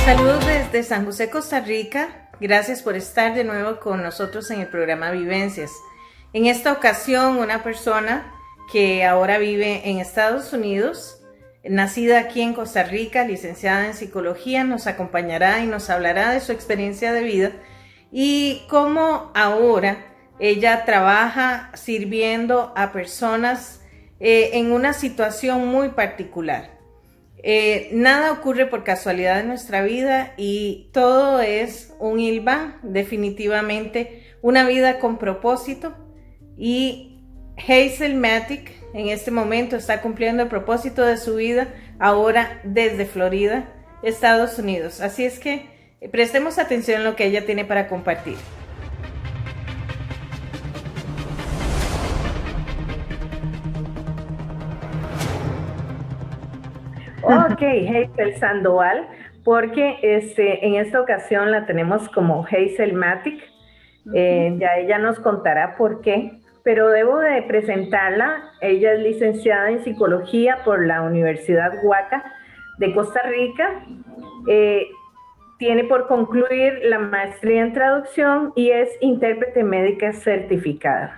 Saludos desde San José, Costa Rica. Gracias por estar de nuevo con nosotros en el programa Vivencias. En esta ocasión, una persona que ahora vive en Estados Unidos, nacida aquí en Costa Rica, licenciada en psicología, nos acompañará y nos hablará de su experiencia de vida y cómo ahora ella trabaja sirviendo a personas en una situación muy particular. Nada ocurre por casualidad en nuestra vida y todo es un hilván, definitivamente una vida con propósito, y Hazel Matic en este momento está cumpliendo el propósito de su vida ahora desde Florida, Estados Unidos. Así es que prestemos atención a lo que ella tiene para compartir. Ok, Hazel Sandoval, porque en esta ocasión la tenemos como Hazel Matic. Ya ella nos contará por qué, pero debo de presentarla. Ella es licenciada en psicología por la Universidad Huaca de Costa Rica. Tiene por concluir la maestría en traducción y es intérprete médica certificada.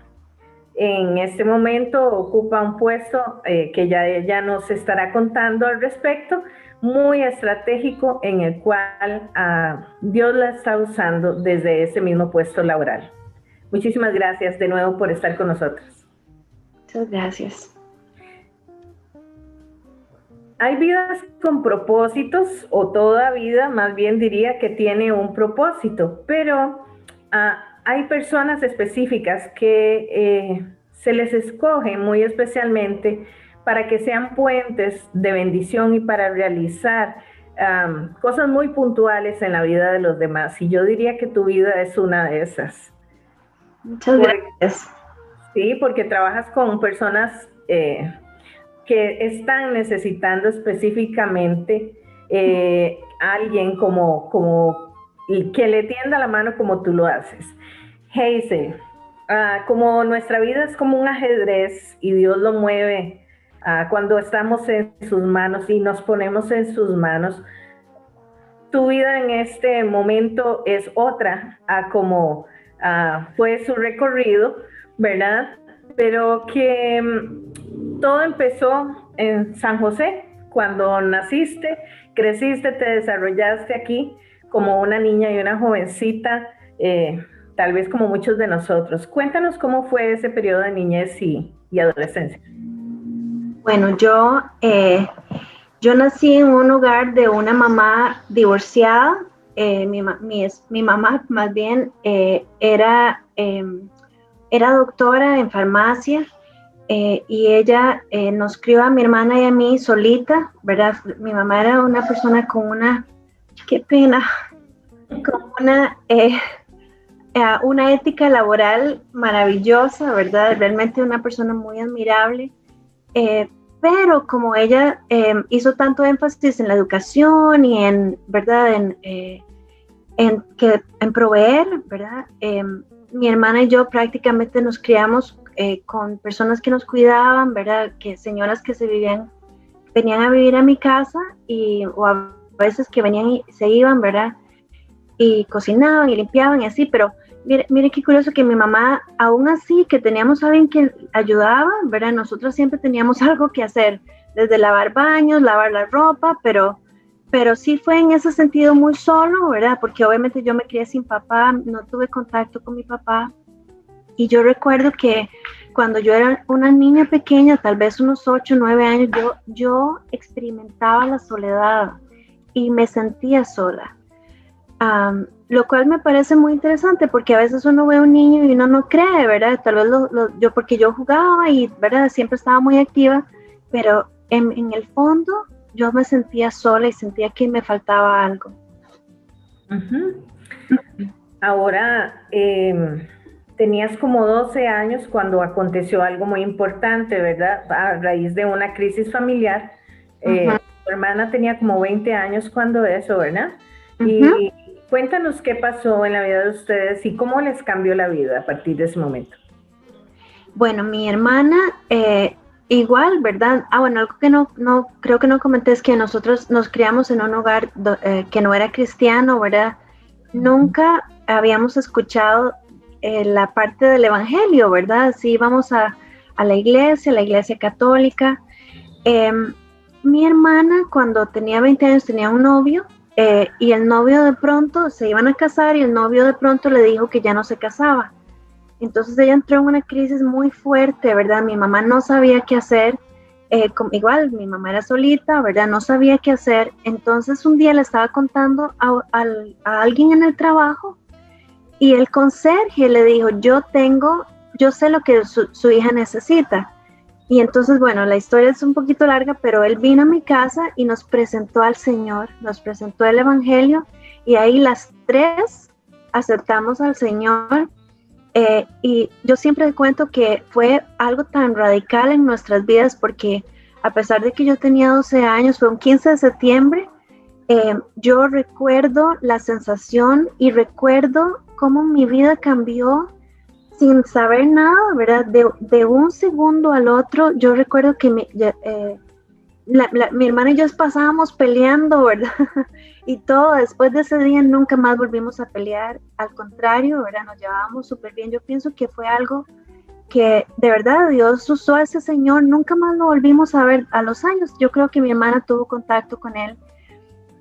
En este momento ocupa un puesto que ya ella nos estará contando al respecto, muy estratégico, en el cual Dios la está usando desde ese mismo puesto laboral. Muchísimas gracias de nuevo por estar con nosotros. Muchas gracias. Hay vidas con propósitos, o toda vida más bien diría que tiene un propósito, pero hay personas específicas que se les escoge muy especialmente para que sean puentes de bendición y para realizar cosas muy puntuales en la vida de los demás. Y yo diría que tu vida es una de esas. Muchas gracias. Sí, porque trabajas con personas que están necesitando específicamente alguien como que le tienda la mano como tú lo haces. Hazel, como nuestra vida es como un ajedrez y Dios lo mueve cuando estamos en sus manos y nos ponemos en sus manos, tu vida en este momento es otra a como fue su recorrido, ¿verdad? Pero que todo empezó en San José, cuando naciste, creciste, te desarrollaste aquí como una niña y una jovencita, tal vez como muchos de nosotros. Cuéntanos cómo fue ese periodo de niñez y adolescencia. Bueno, yo nací en un hogar de una mamá divorciada. Mi mamá más bien era doctora en farmacia. Y ella nos crió a mi hermana y a mí solita, ¿verdad? Mi mamá era una persona con una, qué pena, con una ética laboral maravillosa, ¿verdad? Realmente una persona muy admirable, pero como ella hizo tanto énfasis en la educación y en, ¿verdad? En proveer, ¿verdad? Mi hermana y yo prácticamente nos criamos con personas que nos cuidaban, ¿verdad? Que señoras que venían a vivir a mi casa o a veces que venían y se iban, ¿verdad? Y cocinaban y limpiaban y así, pero mire qué curioso que mi mamá, aún así que teníamos a alguien que ayudaba, ¿verdad? Nosotros siempre teníamos algo que hacer, desde lavar baños, lavar la ropa, pero sí fue en ese sentido muy solo, ¿verdad? Porque obviamente yo me crié sin papá, no tuve contacto con mi papá. Y yo recuerdo que cuando yo era una niña pequeña, tal vez unos 8 o 9 años, yo experimentaba la soledad y me sentía sola. Lo cual me parece muy interesante porque a veces uno ve a un niño y uno no cree, ¿verdad? Tal vez porque yo jugaba y, ¿verdad? Siempre estaba muy activa, pero en el fondo yo me sentía sola y sentía que me faltaba algo. Uh-huh. Ahora, tenías como 12 años cuando aconteció algo muy importante, ¿verdad? A raíz de una crisis familiar. Uh-huh. Tu hermana tenía como 20 años cuando eso, ¿verdad? Uh-huh. Y cuéntanos qué pasó en la vida de ustedes y cómo les cambió la vida a partir de ese momento. Bueno, mi hermana igual, ¿verdad? Bueno, algo que no creo que no comenté es que nosotros nos criamos en un hogar que no era cristiano, ¿verdad? Nunca habíamos escuchado la parte del evangelio, ¿verdad? Sí, íbamos a la iglesia católica. Mi hermana, cuando tenía 20 años, tenía un novio, y el novio de pronto se iban a casar y el novio de pronto le dijo que ya no se casaba. Entonces ella entró en una crisis muy fuerte, ¿verdad? Mi mamá no sabía qué hacer, igual mi mamá era solita, ¿verdad? No sabía qué hacer. Entonces un día le estaba contando a alguien en el trabajo y el conserje le dijo, yo sé lo que su hija necesita. Y entonces, bueno, la historia es un poquito larga, pero él vino a mi casa y nos presentó al Señor, nos presentó el Evangelio y ahí las tres aceptamos al Señor. Y yo siempre cuento que fue algo tan radical en nuestras vidas porque a pesar de que yo tenía 12 años, fue un 15 de septiembre, yo recuerdo la sensación y recuerdo cómo mi vida cambió sin saber nada, ¿verdad? De un segundo al otro, yo recuerdo que mi hermana y yo pasábamos peleando, ¿verdad? Y todo, después de ese día nunca más volvimos a pelear, al contrario, ¿verdad? Nos llevábamos súper bien. Yo pienso que fue algo que de verdad Dios usó a ese señor, nunca más lo volvimos a ver a los años. Yo creo que mi hermana tuvo contacto con él.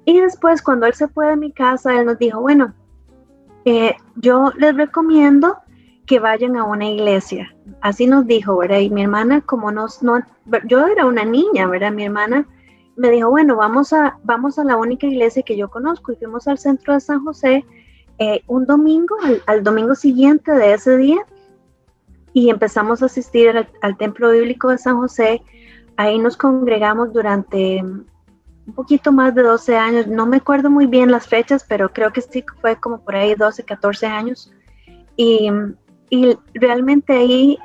Y después, cuando él se fue de mi casa, él nos dijo, bueno, yo les recomiendo que vayan a una iglesia. Así nos dijo, ¿verdad? Y mi hermana, como yo era una niña, ¿verdad? Mi hermana me dijo, bueno, vamos a la única iglesia que yo conozco, y fuimos al centro de San José un domingo, al domingo siguiente de ese día, y empezamos a asistir al templo bíblico de San José. Ahí nos congregamos durante un poquito más de 12 años, no me acuerdo muy bien las fechas, pero creo que sí fue como por ahí 12, 14 años, y realmente ahí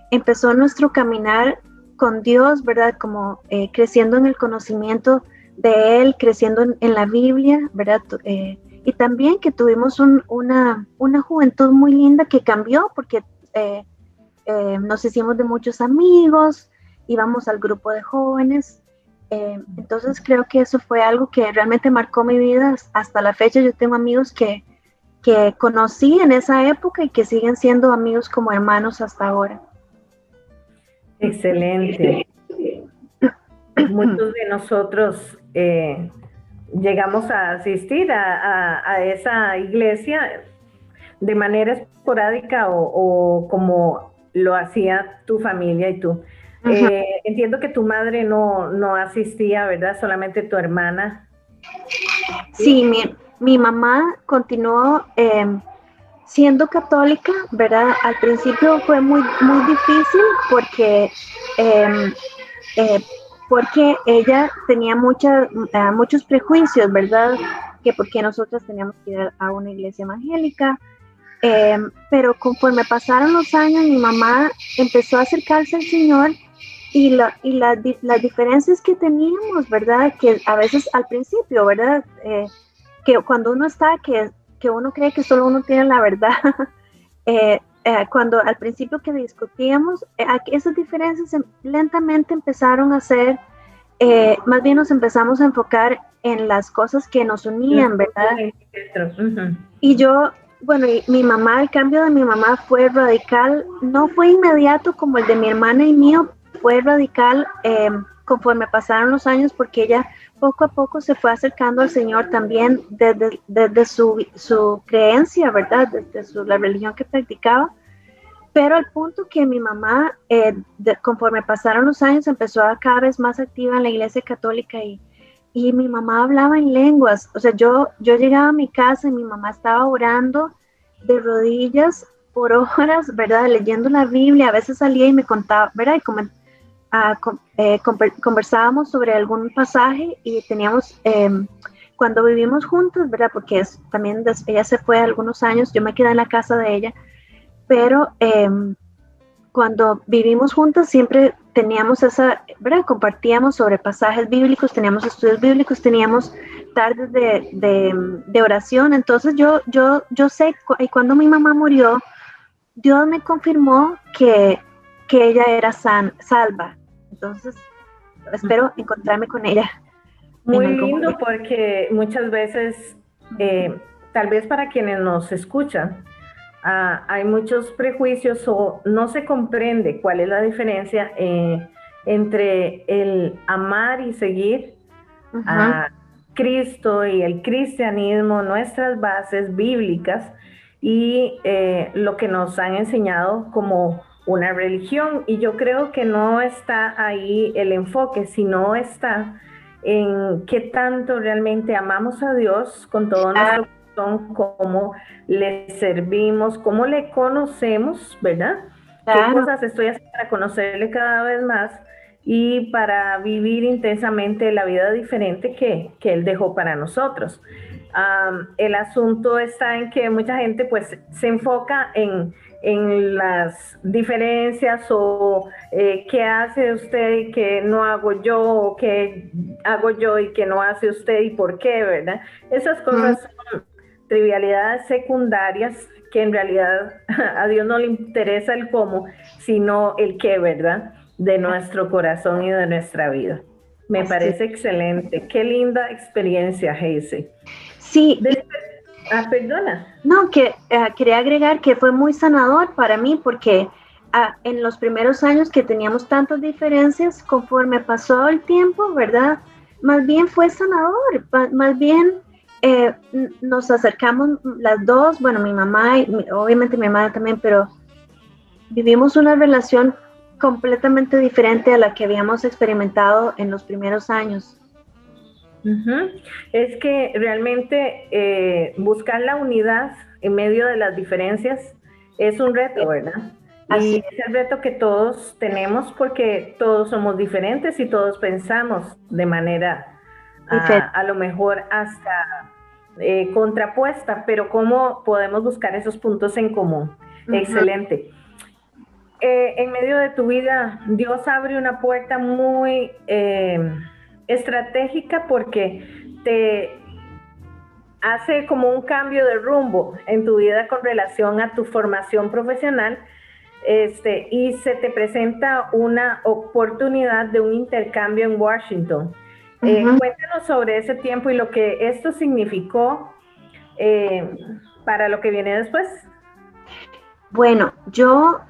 empezó nuestro caminar con Dios, ¿verdad? Como creciendo en el conocimiento de Él, creciendo en la Biblia, ¿verdad? Y también que tuvimos una juventud muy linda que cambió porque nos hicimos de muchos amigos, íbamos al grupo de jóvenes. Entonces creo que eso fue algo que realmente marcó mi vida hasta la fecha. Yo tengo amigos que conocí en esa época y que siguen siendo amigos como hermanos hasta ahora. Excelente. Muchos de nosotros llegamos a asistir a esa iglesia de manera esporádica o como lo hacía tu familia y tú. Entiendo que tu madre no asistía, ¿verdad? Solamente tu hermana. Sí, mi mamá continuó siendo católica, ¿verdad? Al principio fue muy, muy difícil porque ella tenía muchos prejuicios, ¿verdad? Que porque nosotras teníamos que ir a una iglesia evangélica. Pero conforme pasaron los años, mi mamá empezó a acercarse al Señor y las diferencias que teníamos, ¿verdad? Que a veces al principio, ¿verdad? Que cuando uno está, que uno cree que solo uno tiene la verdad, cuando al principio que discutíamos, esas diferencias lentamente empezaron a ser, más bien nos empezamos a enfocar en las cosas que nos unían, ¿verdad? Y yo, bueno, mi mamá, el cambio de mi mamá fue radical, no fue inmediato como el de mi hermana y mío, fue radical conforme pasaron los años, porque ella poco a poco se fue acercando al Señor también desde su creencia, ¿verdad? Desde la religión que practicaba. Pero al punto que mi mamá, conforme pasaron los años, empezó a cada vez más activa en la iglesia católica y mi mamá hablaba en lenguas. O sea, yo llegaba a mi casa y mi mamá estaba orando de rodillas por horas, ¿verdad? Leyendo la Biblia. A veces salía y me contaba, ¿verdad? Y conversábamos sobre algún pasaje y teníamos, cuando vivimos juntos, ¿verdad? Porque también ella se fue algunos años, yo me quedé en la casa de ella, pero cuando vivimos juntas siempre teníamos ¿verdad? Compartíamos sobre pasajes bíblicos, teníamos estudios bíblicos, teníamos tardes de oración. Entonces yo sé, y cuando mi mamá murió, Dios me confirmó que que ella era salva. Entonces, espero encontrarme con ella. Muy lindo, porque muchas veces, tal vez para quienes nos escuchan, hay muchos prejuicios o no se comprende cuál es la diferencia entre el amar y seguir a Cristo y el cristianismo, nuestras bases bíblicas y lo que nos han enseñado como una religión. Y yo creo que no está ahí el enfoque, sino está en qué tanto realmente amamos a Dios con todo nuestro corazón, cómo le servimos, cómo le conocemos, ¿verdad? Claro. ¿Qué cosas estoy haciendo para conocerle cada vez más y para vivir intensamente la vida diferente que Él dejó para nosotros? El asunto está en que mucha gente pues se enfoca en las diferencias o qué hace usted y qué no hago yo, o qué hago yo y qué no hace usted y por qué, ¿verdad? Esas cosas son trivialidades secundarias que en realidad a Dios no le interesa el cómo, sino el qué, ¿verdad? De nuestro corazón y de nuestra vida. Me parece excelente. Qué linda experiencia, Hazel. Sí. Perdona. No, que quería agregar que fue muy sanador para mí porque en los primeros años que teníamos tantas diferencias, conforme pasó el tiempo, ¿verdad? Más bien fue sanador, más bien nos acercamos las dos, bueno, mi mamá y obviamente mi hermana también, pero vivimos una relación completamente diferente a la que habíamos experimentado en los primeros años. Es que realmente buscar la unidad en medio de las diferencias es un reto, ¿verdad? Y es el reto que todos tenemos porque todos somos diferentes y todos pensamos de manera a lo mejor hasta contrapuesta, pero ¿cómo podemos buscar esos puntos en común? Excelente. En medio de tu vida, Dios abre una puerta muy estratégica porque te hace como un cambio de rumbo en tu vida con relación a tu formación profesional, y se te presenta una oportunidad de un intercambio en Washington. Cuéntanos sobre ese tiempo y lo que esto significó para lo que viene después. Bueno, yo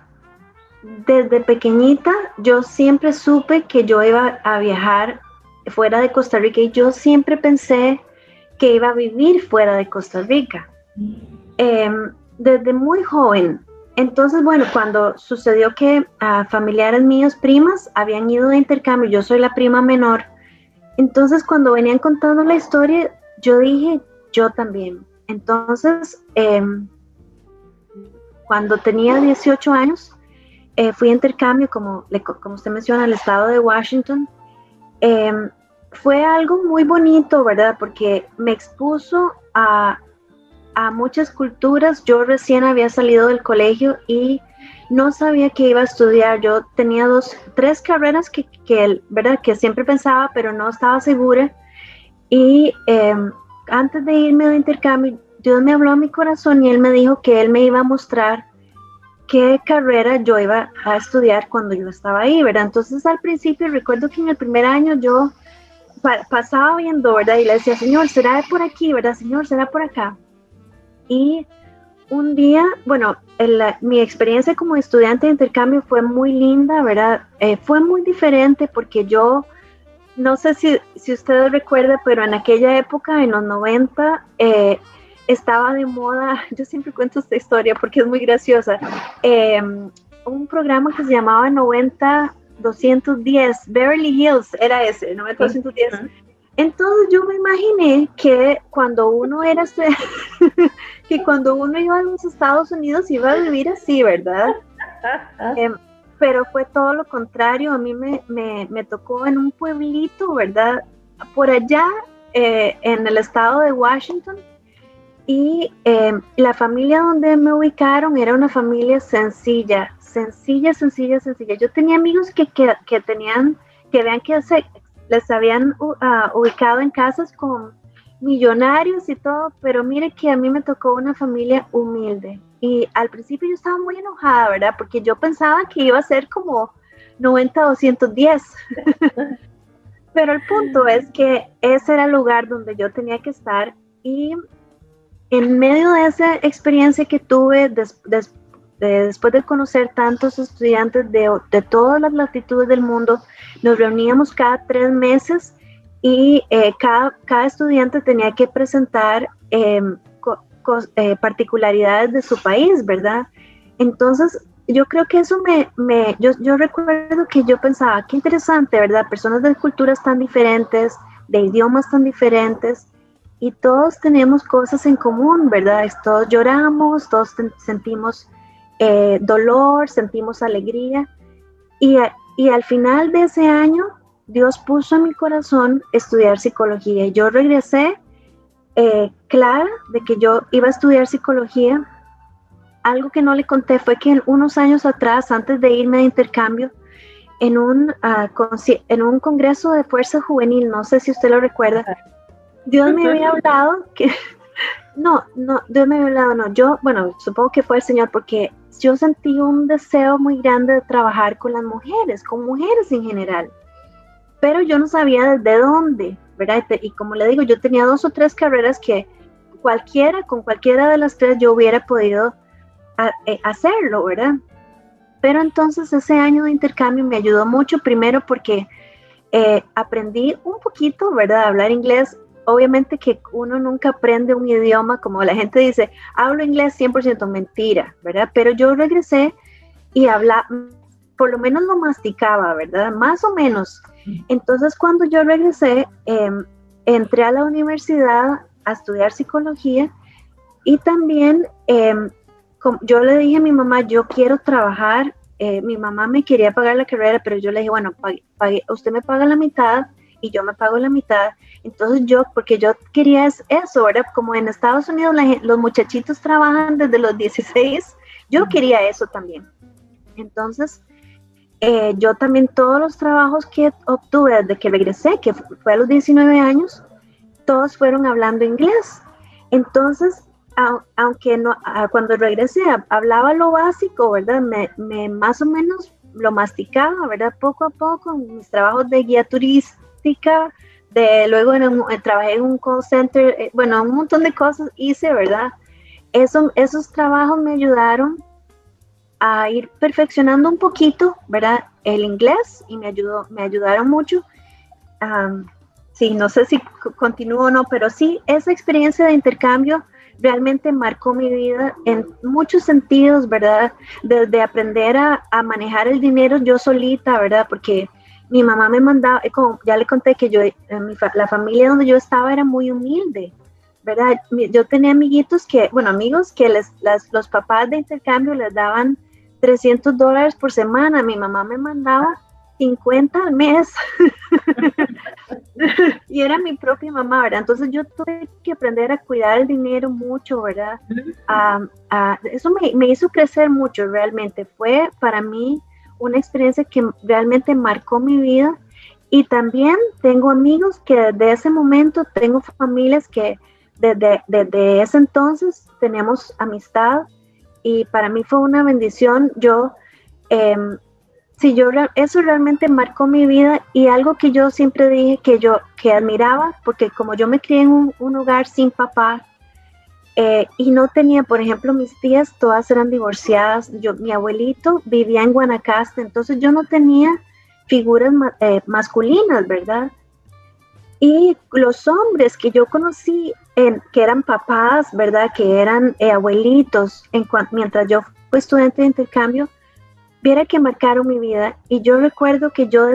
desde pequeñita, yo siempre supe que yo iba a viajar fuera de Costa Rica y yo siempre pensé que iba a vivir fuera de Costa Rica. Desde muy joven. Entonces, bueno, cuando sucedió que familiares míos, primas, habían ido de intercambio, yo soy la prima menor, entonces cuando venían contando la historia, yo dije, yo también. Entonces, cuando tenía 18 años, fui a intercambio, como usted menciona, al estado de Washington. Fue algo muy bonito, ¿verdad? Porque me expuso a muchas culturas. Yo recién había salido del colegio y no sabía qué iba a estudiar. Yo tenía 3 carreras ¿verdad? Que siempre pensaba, pero no estaba segura. Y antes de irme de intercambio, Dios me habló a mi corazón y Él me dijo que Él me iba a mostrar qué carrera yo iba a estudiar cuando yo estaba ahí, ¿verdad? Entonces al principio recuerdo que en el primer año yo pasaba viendo, ¿verdad? Y le decía, Señor, ¿será por aquí, verdad? Señor, ¿será por acá? Y un día, bueno, mi experiencia como estudiante de intercambio fue muy linda, ¿verdad? Fue muy diferente porque yo, no sé si ustedes recuerdan, pero en aquella época, en los 90, estaba de moda, yo siempre cuento esta historia porque es muy graciosa, un programa que se llamaba 90-210, Beverly Hills, era ese, 90-210. Entonces yo me imaginé que cuando uno era que cuando uno iba a los Estados Unidos iba a vivir así, ¿verdad? Pero fue todo lo contrario. A mí me tocó en un pueblito, ¿verdad? Por allá, en el estado de Washington. Y la familia donde me ubicaron era una familia sencilla. Yo tenía amigos que les habían ubicado en casas con millonarios y todo, pero mire que a mí me tocó una familia humilde. Y al principio yo estaba muy enojada, ¿verdad? Porque yo pensaba que iba a ser como 90-210. Pero el punto es que ese era el lugar donde yo tenía que estar, y en medio de esa experiencia que tuve después de conocer tantos estudiantes de todas las latitudes del mundo, nos reuníamos cada 3 meses y cada estudiante tenía que presentar particularidades de su país, ¿verdad? Entonces, yo creo que eso yo recuerdo que yo pensaba, qué interesante, ¿verdad? Personas de culturas tan diferentes, de idiomas tan diferentes, y todos tenemos cosas en común, ¿verdad? Todos lloramos, todos sentimos dolor, sentimos alegría, y al final de ese año, Dios puso en mi corazón estudiar psicología, y yo regresé clara de que yo iba a estudiar psicología. Algo que no le conté fue que unos años atrás, antes de irme de intercambio, en un congreso de fuerza juvenil, no sé si usted lo recuerda, Dios me había hablado que, Dios me había hablado, bueno, supongo que fue el Señor, porque yo sentí un deseo muy grande de trabajar con las mujeres, con mujeres en general, pero yo no sabía desde dónde, ¿verdad? Y como le digo, yo tenía 2 o 3 carreras que con cualquiera de las 3 yo hubiera podido hacerlo, ¿verdad? Pero entonces ese año de intercambio me ayudó mucho, primero porque aprendí un poquito, ¿verdad? A hablar inglés. Obviamente que uno nunca aprende un idioma, como la gente dice, hablo inglés 100%, mentira, ¿verdad? Pero yo regresé y hablaba, por lo menos lo masticaba, ¿verdad? Más o menos. Entonces cuando yo regresé, entré a la universidad a estudiar psicología, y también yo le dije a mi mamá, yo quiero trabajar. Mi mamá me quería pagar la carrera, pero yo le dije, bueno, usted me paga la mitad y yo me pago la mitad. Entonces porque yo quería eso, ¿verdad? Como en Estados Unidos los muchachitos trabajan desde los 16, yo quería eso también. Entonces, yo también todos los trabajos que obtuve desde que regresé, que fue a los 19 años, todos fueron hablando inglés. Entonces, aunque cuando regresé hablaba lo básico, ¿verdad? Me más o menos lo masticaba, ¿verdad? Poco a poco, en mis trabajos de guía turística, luego trabajé en un call center, bueno, un montón de cosas hice, ¿verdad? Esos trabajos me ayudaron a ir perfeccionando un poquito, ¿verdad? El inglés, y me ayudaron mucho. Sí, no sé si continúo o no, pero sí, esa experiencia de intercambio realmente marcó mi vida en muchos sentidos, ¿verdad? Desde aprender a manejar el dinero yo solita, ¿verdad? Porque mi mamá me mandaba, como ya le conté que la familia donde yo estaba era muy humilde, ¿verdad? Yo tenía amigos que los papás de intercambio les daban $300 por semana. Mi mamá me mandaba 50 al mes. Y era mi propia mamá, ¿verdad? Entonces yo tuve que aprender a cuidar el dinero mucho, ¿verdad? Eso me hizo crecer mucho, realmente. Fue para mí una experiencia que realmente marcó mi vida. Y también tengo amigos que desde ese momento, tengo familias que desde ese entonces tenemos amistad, y para mí fue una bendición. Eso realmente marcó mi vida, y algo que yo siempre dije que admiraba, porque como yo me crié en un hogar sin papá, y no tenía, por ejemplo, mis tías todas eran divorciadas, mi abuelito vivía en Guanacaste, entonces yo no tenía figuras masculinas, ¿verdad? Y los hombres que yo conocí, que eran papás, ¿verdad? Que eran abuelitos, mientras yo fui estudiante de intercambio, viera que marcaron mi vida. Y yo recuerdo que yo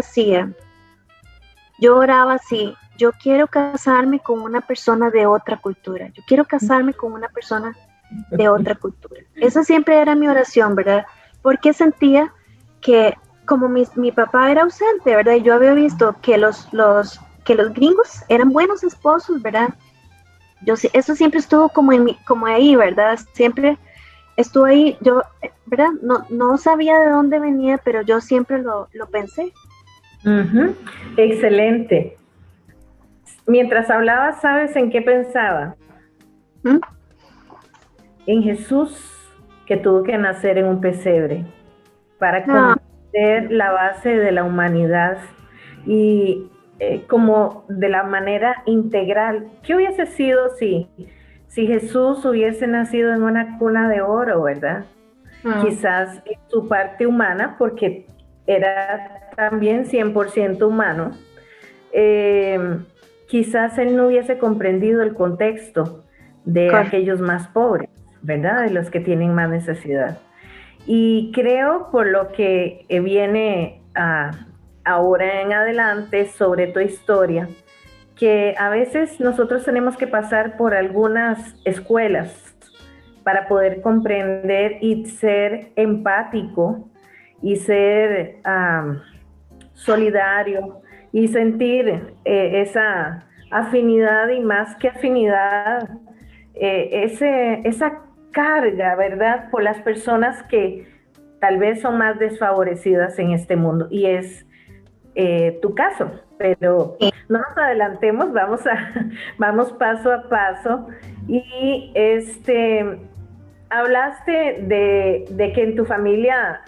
oraba así: yo quiero casarme con una persona de otra cultura, yo quiero casarme con una persona de otra cultura. Esa siempre era mi oración, ¿verdad? Porque sentía que como mi papá era ausente, ¿verdad? Y yo había visto que los gringos eran buenos esposos, ¿verdad? Eso siempre estuvo como ahí, ¿verdad? Siempre estuvo ahí. Yo, ¿verdad? No sabía de dónde venía, pero yo siempre lo pensé. Excelente. mientras hablaba, ¿sabes en qué pensaba? ¿Mm? En Jesús, que tuvo que nacer en un pesebre para Ah, comprender la base de la humanidad y como de la manera integral. ¿Qué hubiese sido si Jesús hubiese nacido en una cuna de oro, verdad? mm, Quizás en su parte humana, porque era también 100% humano, eh, quizás él no hubiese comprendido el contexto de correcto. aquellos más pobres, ¿verdad? De los que tienen más necesidad. Y creo por lo que viene ahora en adelante sobre tu historia, que a veces nosotros tenemos que pasar por algunas escuelas para poder comprender y ser empático y ser solidario y sentir esa afinidad y más que afinidad, esa carga, ¿verdad? Por las personas que tal vez son más desfavorecidas en este mundo y es tu caso, pero no nos adelantemos, vamos paso a paso y hablaste de que en tu familia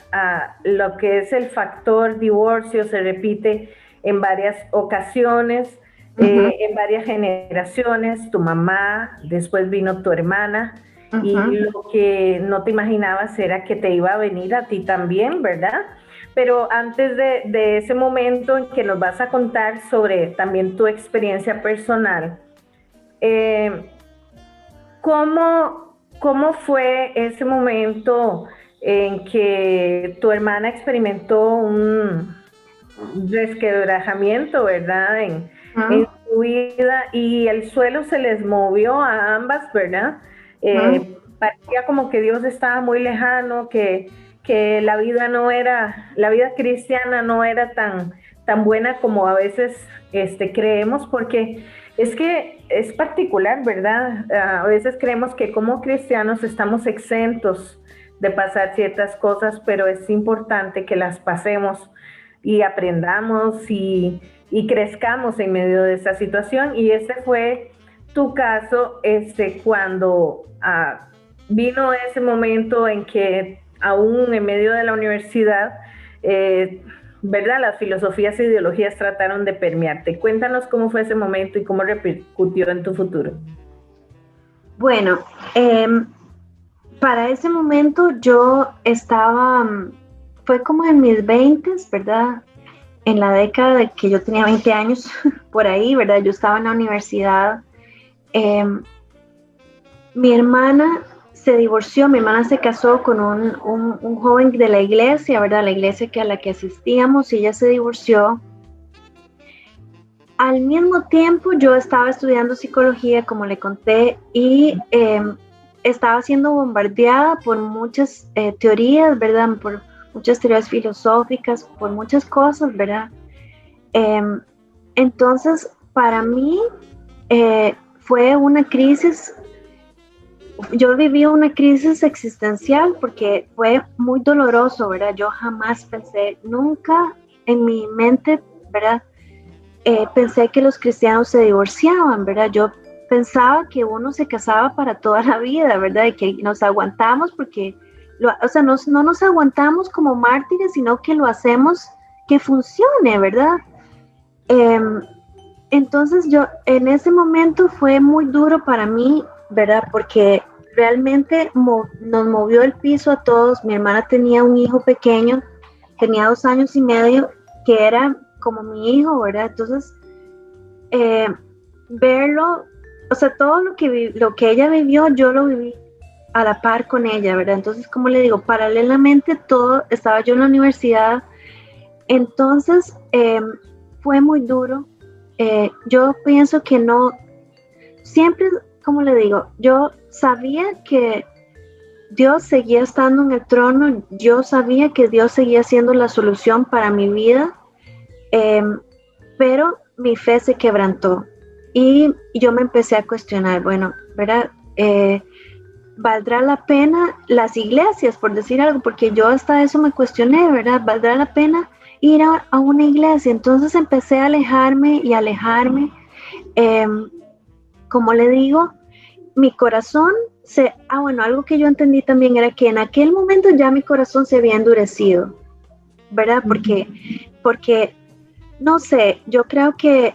lo que es el factor divorcio se repite en varias ocasiones, Ujú, en varias generaciones, tu mamá, después vino tu hermana, y ujú. lo que no te imaginabas era que te iba a venir a ti también, ¿verdad? Pero antes de ese momento en que nos vas a contar sobre también tu experiencia personal, eh, ¿cómo fue ese momento en que tu hermana experimentó un resquebrajamiento, ¿verdad? En Ujú, su vida y el suelo se les movió a ambas, ¿verdad? ujú. Parecía como que Dios estaba muy lejano, que la vida no era, la vida cristiana no era tan buena como a veces creemos, porque es que es particular, ¿verdad? A veces creemos que como cristianos estamos exentos de pasar ciertas cosas, pero es importante que las pasemos y aprendamos y crezcamos en medio de esa situación. Y ese fue tu caso, cuando vino ese momento en que aún en medio de la universidad, ¿verdad? Las filosofías e ideologías trataron de permearte. Cuéntanos cómo fue ese momento y cómo repercutió en tu futuro. Bueno, para ese momento yo estaba, fue como en mis 20s, ¿verdad? En la década de que yo tenía 20 años, por ahí, ¿verdad? Yo estaba en la universidad. Eh, Mi hermana se divorció, mi hermana se casó con un joven de la iglesia, ¿verdad? La iglesia a la que asistíamos, y ella se divorció. Al mismo tiempo yo estaba estudiando psicología, como le conté, y estaba siendo bombardeada por muchas teorías, ¿verdad? Por muchas teorías filosóficas, por muchas cosas, ¿verdad? Eh, entonces, para mí fue una crisis. Yo viví una crisis existencial porque fue muy doloroso, ¿verdad? Yo jamás pensé, nunca en mi mente, ¿verdad? Pensé que los cristianos se divorciaban, ¿verdad? Yo pensaba que uno se casaba para toda la vida, ¿verdad? Y que nos aguantamos porque, o sea, no nos aguantamos como mártires, sino que lo hacemos que funcione, ¿verdad? Eh, entonces yo, en ese momento fue muy duro para mí, ¿verdad? Porque realmente nos movió el piso a todos. Mi hermana tenía un hijo pequeño, tenía 2 años y medio, que era como mi hijo, ¿verdad? Entonces, verlo, o sea, todo lo que ella vivió, yo lo viví a la par con ella, ¿verdad? Entonces, como le digo, paralelamente todo, estaba yo en la universidad, entonces fue muy duro. Yo pienso que no, siempre, como le digo, yo sabía que Dios seguía estando en el trono, yo sabía que Dios seguía siendo la solución para mi vida, pero mi fe se quebrantó y yo me empecé a cuestionar, bueno, ¿verdad? ¿Valdrá la pena las iglesias, por decir algo? Porque yo hasta eso me cuestioné, ¿verdad? ¿Valdrá la pena ir a una iglesia? Entonces empecé a alejarme y alejarme como le digo, mi corazón algo que yo entendí también era que en aquel momento ya mi corazón se había endurecido, ¿verdad? Porque no sé, yo creo que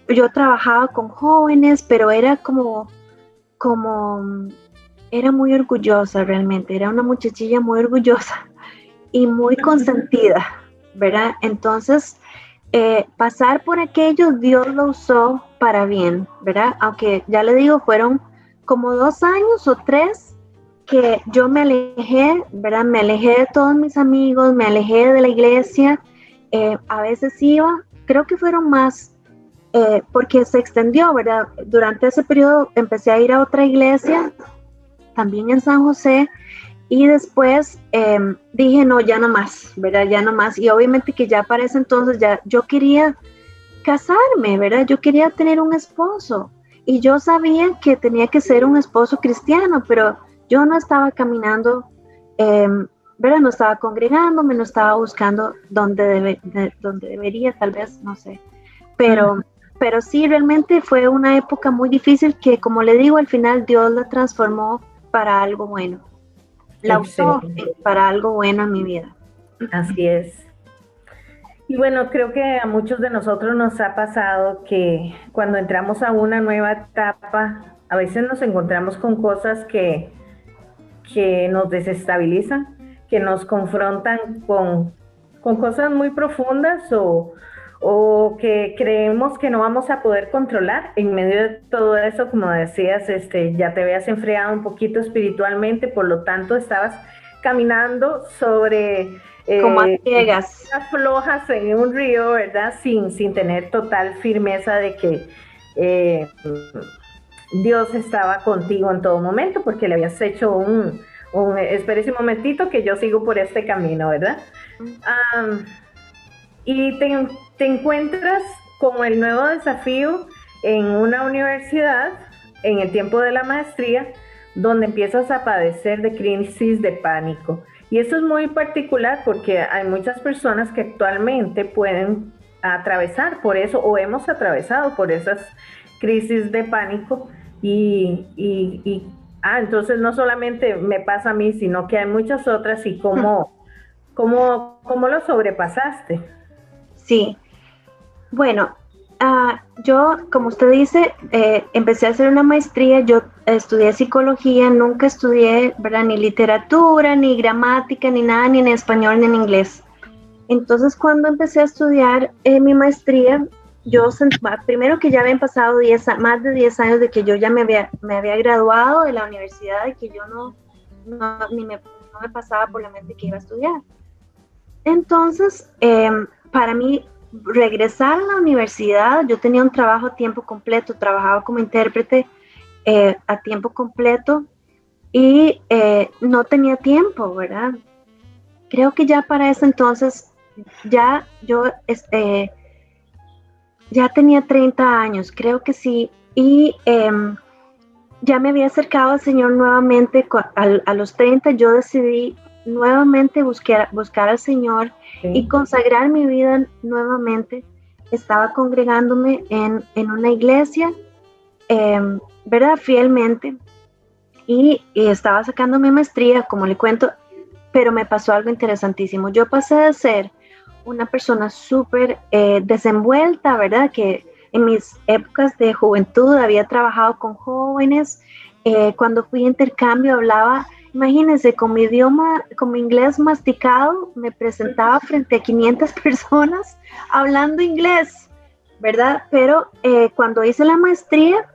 yo trabajaba con jóvenes, pero era como, era muy orgullosa realmente, era una muchachilla muy orgullosa y muy consentida, ¿verdad? Entonces, pasar por aquello, Dios lo usó para bien, ¿verdad? Aunque ya le digo, fueron como 2 años o 3 que yo me alejé, ¿verdad? Me alejé de todos mis amigos, me alejé de la iglesia, a veces iba, creo que fueron más, porque se extendió, ¿verdad? Durante ese periodo empecé a ir a otra iglesia, también en San José, y después dije, no, ya no más, ¿verdad? Ya no más. Y obviamente que ya para ese entonces ya yo quería casarme, ¿verdad? Yo quería tener un esposo. Y yo sabía que tenía que ser un esposo cristiano, pero yo no estaba caminando, ¿verdad? No estaba congregándome, no estaba buscando donde debería, tal vez, no sé. Pero sí, realmente fue una época muy difícil que, como le digo, al final Dios la transformó para algo bueno. La usó para algo bueno en mi vida. Así es. Y bueno, creo que a muchos de nosotros nos ha pasado que cuando entramos a una nueva etapa, a veces nos encontramos con cosas que nos desestabilizan, que nos confrontan con cosas muy profundas o que creemos que no vamos a poder controlar. En medio de todo eso, como decías, ya te habías enfriado un poquito espiritualmente, por lo tanto estabas caminando sobre como a ciegas, flojas en un río, ¿verdad? Sin tener total firmeza de que Dios estaba contigo en todo momento, porque le habías hecho espérese un momentito que yo sigo por este camino, ¿verdad? Y te encuentras con el nuevo desafío en una universidad, en el tiempo de la maestría, donde empiezas a padecer de crisis de pánico. Y esto es muy particular porque hay muchas personas que actualmente pueden atravesar por eso, o hemos atravesado por esas crisis de pánico, entonces no solamente me pasa a mí, sino que hay muchas otras. ¿Y cómo lo sobrepasaste? Sí, bueno, yo, como usted dice, empecé a hacer una maestría, yo estudié psicología, nunca estudié, ¿verdad? Ni literatura, ni gramática, ni nada, ni en español, ni en inglés. Entonces, cuando empecé a estudiar mi maestría, yo primero que ya habían pasado más de 10 años de que yo ya me había graduado de la universidad y que yo no me pasaba por la mente que iba a estudiar. Entonces, para mí, regresar a la universidad, yo tenía un trabajo a tiempo completo, trabajaba como intérprete a tiempo completo y no tenía tiempo, ¿verdad? Creo que ya para ese entonces, ya yo ya tenía 30 años, creo que sí, y ya me había acercado al Señor nuevamente. A los 30 yo decidí nuevamente buscar al Señor, sí, y consagrar mi vida nuevamente. Estaba congregándome en una iglesia, ¿verdad? Fielmente, y estaba sacando mi maestría, como le cuento, pero me pasó algo interesantísimo. Yo pasé de ser una persona súper desenvuelta, ¿verdad? Que en mis épocas de juventud había trabajado con jóvenes. Cuando fui a intercambio hablaba, imagínense, con mi idioma, con mi inglés masticado, me presentaba frente a 500 personas hablando inglés, ¿verdad? Pero cuando hice la maestría,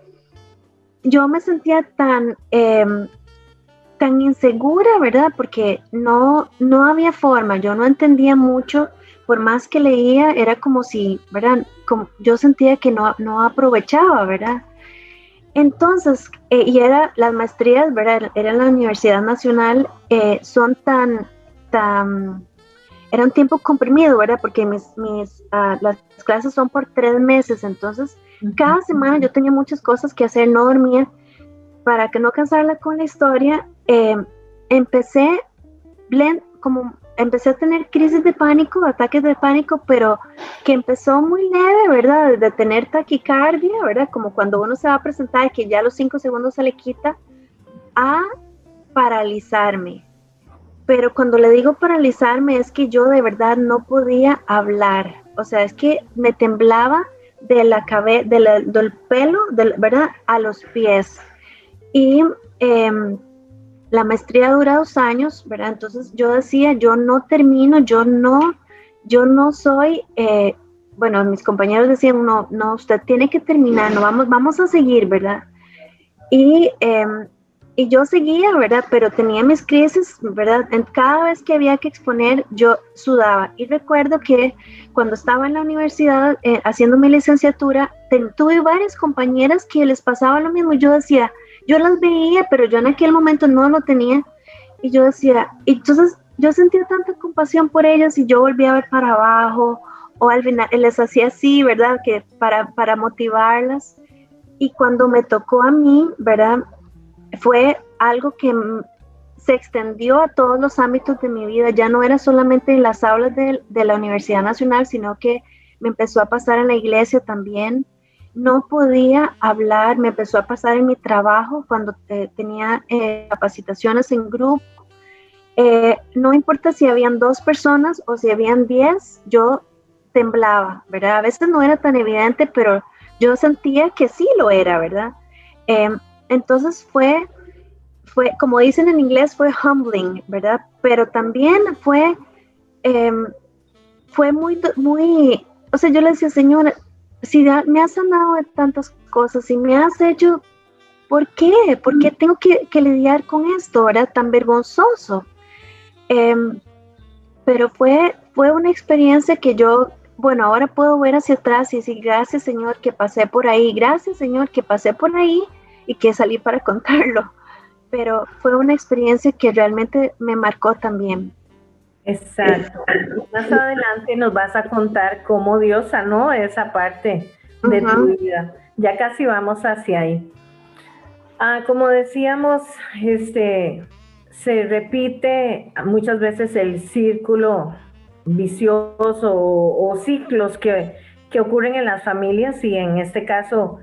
yo me sentía tan insegura, ¿verdad? Porque no había forma, yo no entendía mucho. Por más que leía, era como si, ¿verdad? Como yo sentía que no aprovechaba, ¿verdad? Entonces, y las maestrías, ¿verdad? Era en la Universidad Nacional, son era un tiempo comprimido, ¿verdad? Porque las clases son por 3 meses, entonces cada semana yo tenía muchas cosas que hacer, no dormía. Para que no cansarla con la historia, empecé como empecé a tener crisis de pánico, ataques de pánico, pero que empezó muy leve, ¿verdad? De tener taquicardia, ¿verdad? Como cuando uno se va a presentar, que ya a los 5 segundos se le quita, a paralizarme. Pero cuando le digo paralizarme es que yo de verdad no podía hablar. O sea, es que me temblaba de la cabeza, del pelo, ¿verdad? A los pies. Y la maestría dura 2 años, ¿verdad? Entonces yo decía, yo no termino, yo no soy, bueno, mis compañeros decían, no, usted tiene que terminar, no, vamos a seguir, ¿verdad? Y yo seguía, ¿verdad? Pero tenía mis crisis, ¿verdad? Cada vez que había que exponer, yo sudaba. Y recuerdo que cuando estaba en la universidad haciendo mi licenciatura, tuve varias compañeras que les pasaba lo mismo. Y yo decía, yo las veía, pero yo en aquel momento no lo tenía. Y yo decía, entonces yo sentía tanta compasión por ellas y yo volvía a ver para abajo, o al final les hacía así, ¿verdad? Que para motivarlas. Y cuando me tocó a mí, ¿verdad? Fue algo que se extendió a todos los ámbitos de mi vida. Ya no era solamente en las aulas de la Universidad Nacional, sino que me empezó a pasar en la iglesia también. No podía hablar, me empezó a pasar en mi trabajo cuando tenía capacitaciones en grupo. No importa si habían 2 personas o si habían 10, yo temblaba, ¿verdad? A veces no era tan evidente, pero yo sentía que sí lo era, ¿verdad? Entonces fue, como dicen en inglés, fue humbling, ¿verdad? Pero también fue muy, o sea, yo le decía, Señor, si me has sanado de tantas cosas, si me has hecho, ¿por qué? ¿Por qué tengo que lidiar con esto, ¿verdad? Tan vergonzoso. Pero fue una experiencia que yo, bueno, ahora puedo ver hacia atrás y decir, gracias, Señor, que pasé por ahí, gracias, Señor, que pasé por ahí, y que salí para contarlo, pero fue una experiencia que realmente me marcó también. Exacto. Más adelante nos vas a contar cómo Dios sanó esa parte de tu vida. Ya casi vamos hacia ahí. Como decíamos, se repite muchas veces el círculo vicioso o ciclos que ocurren en las familias, y en este caso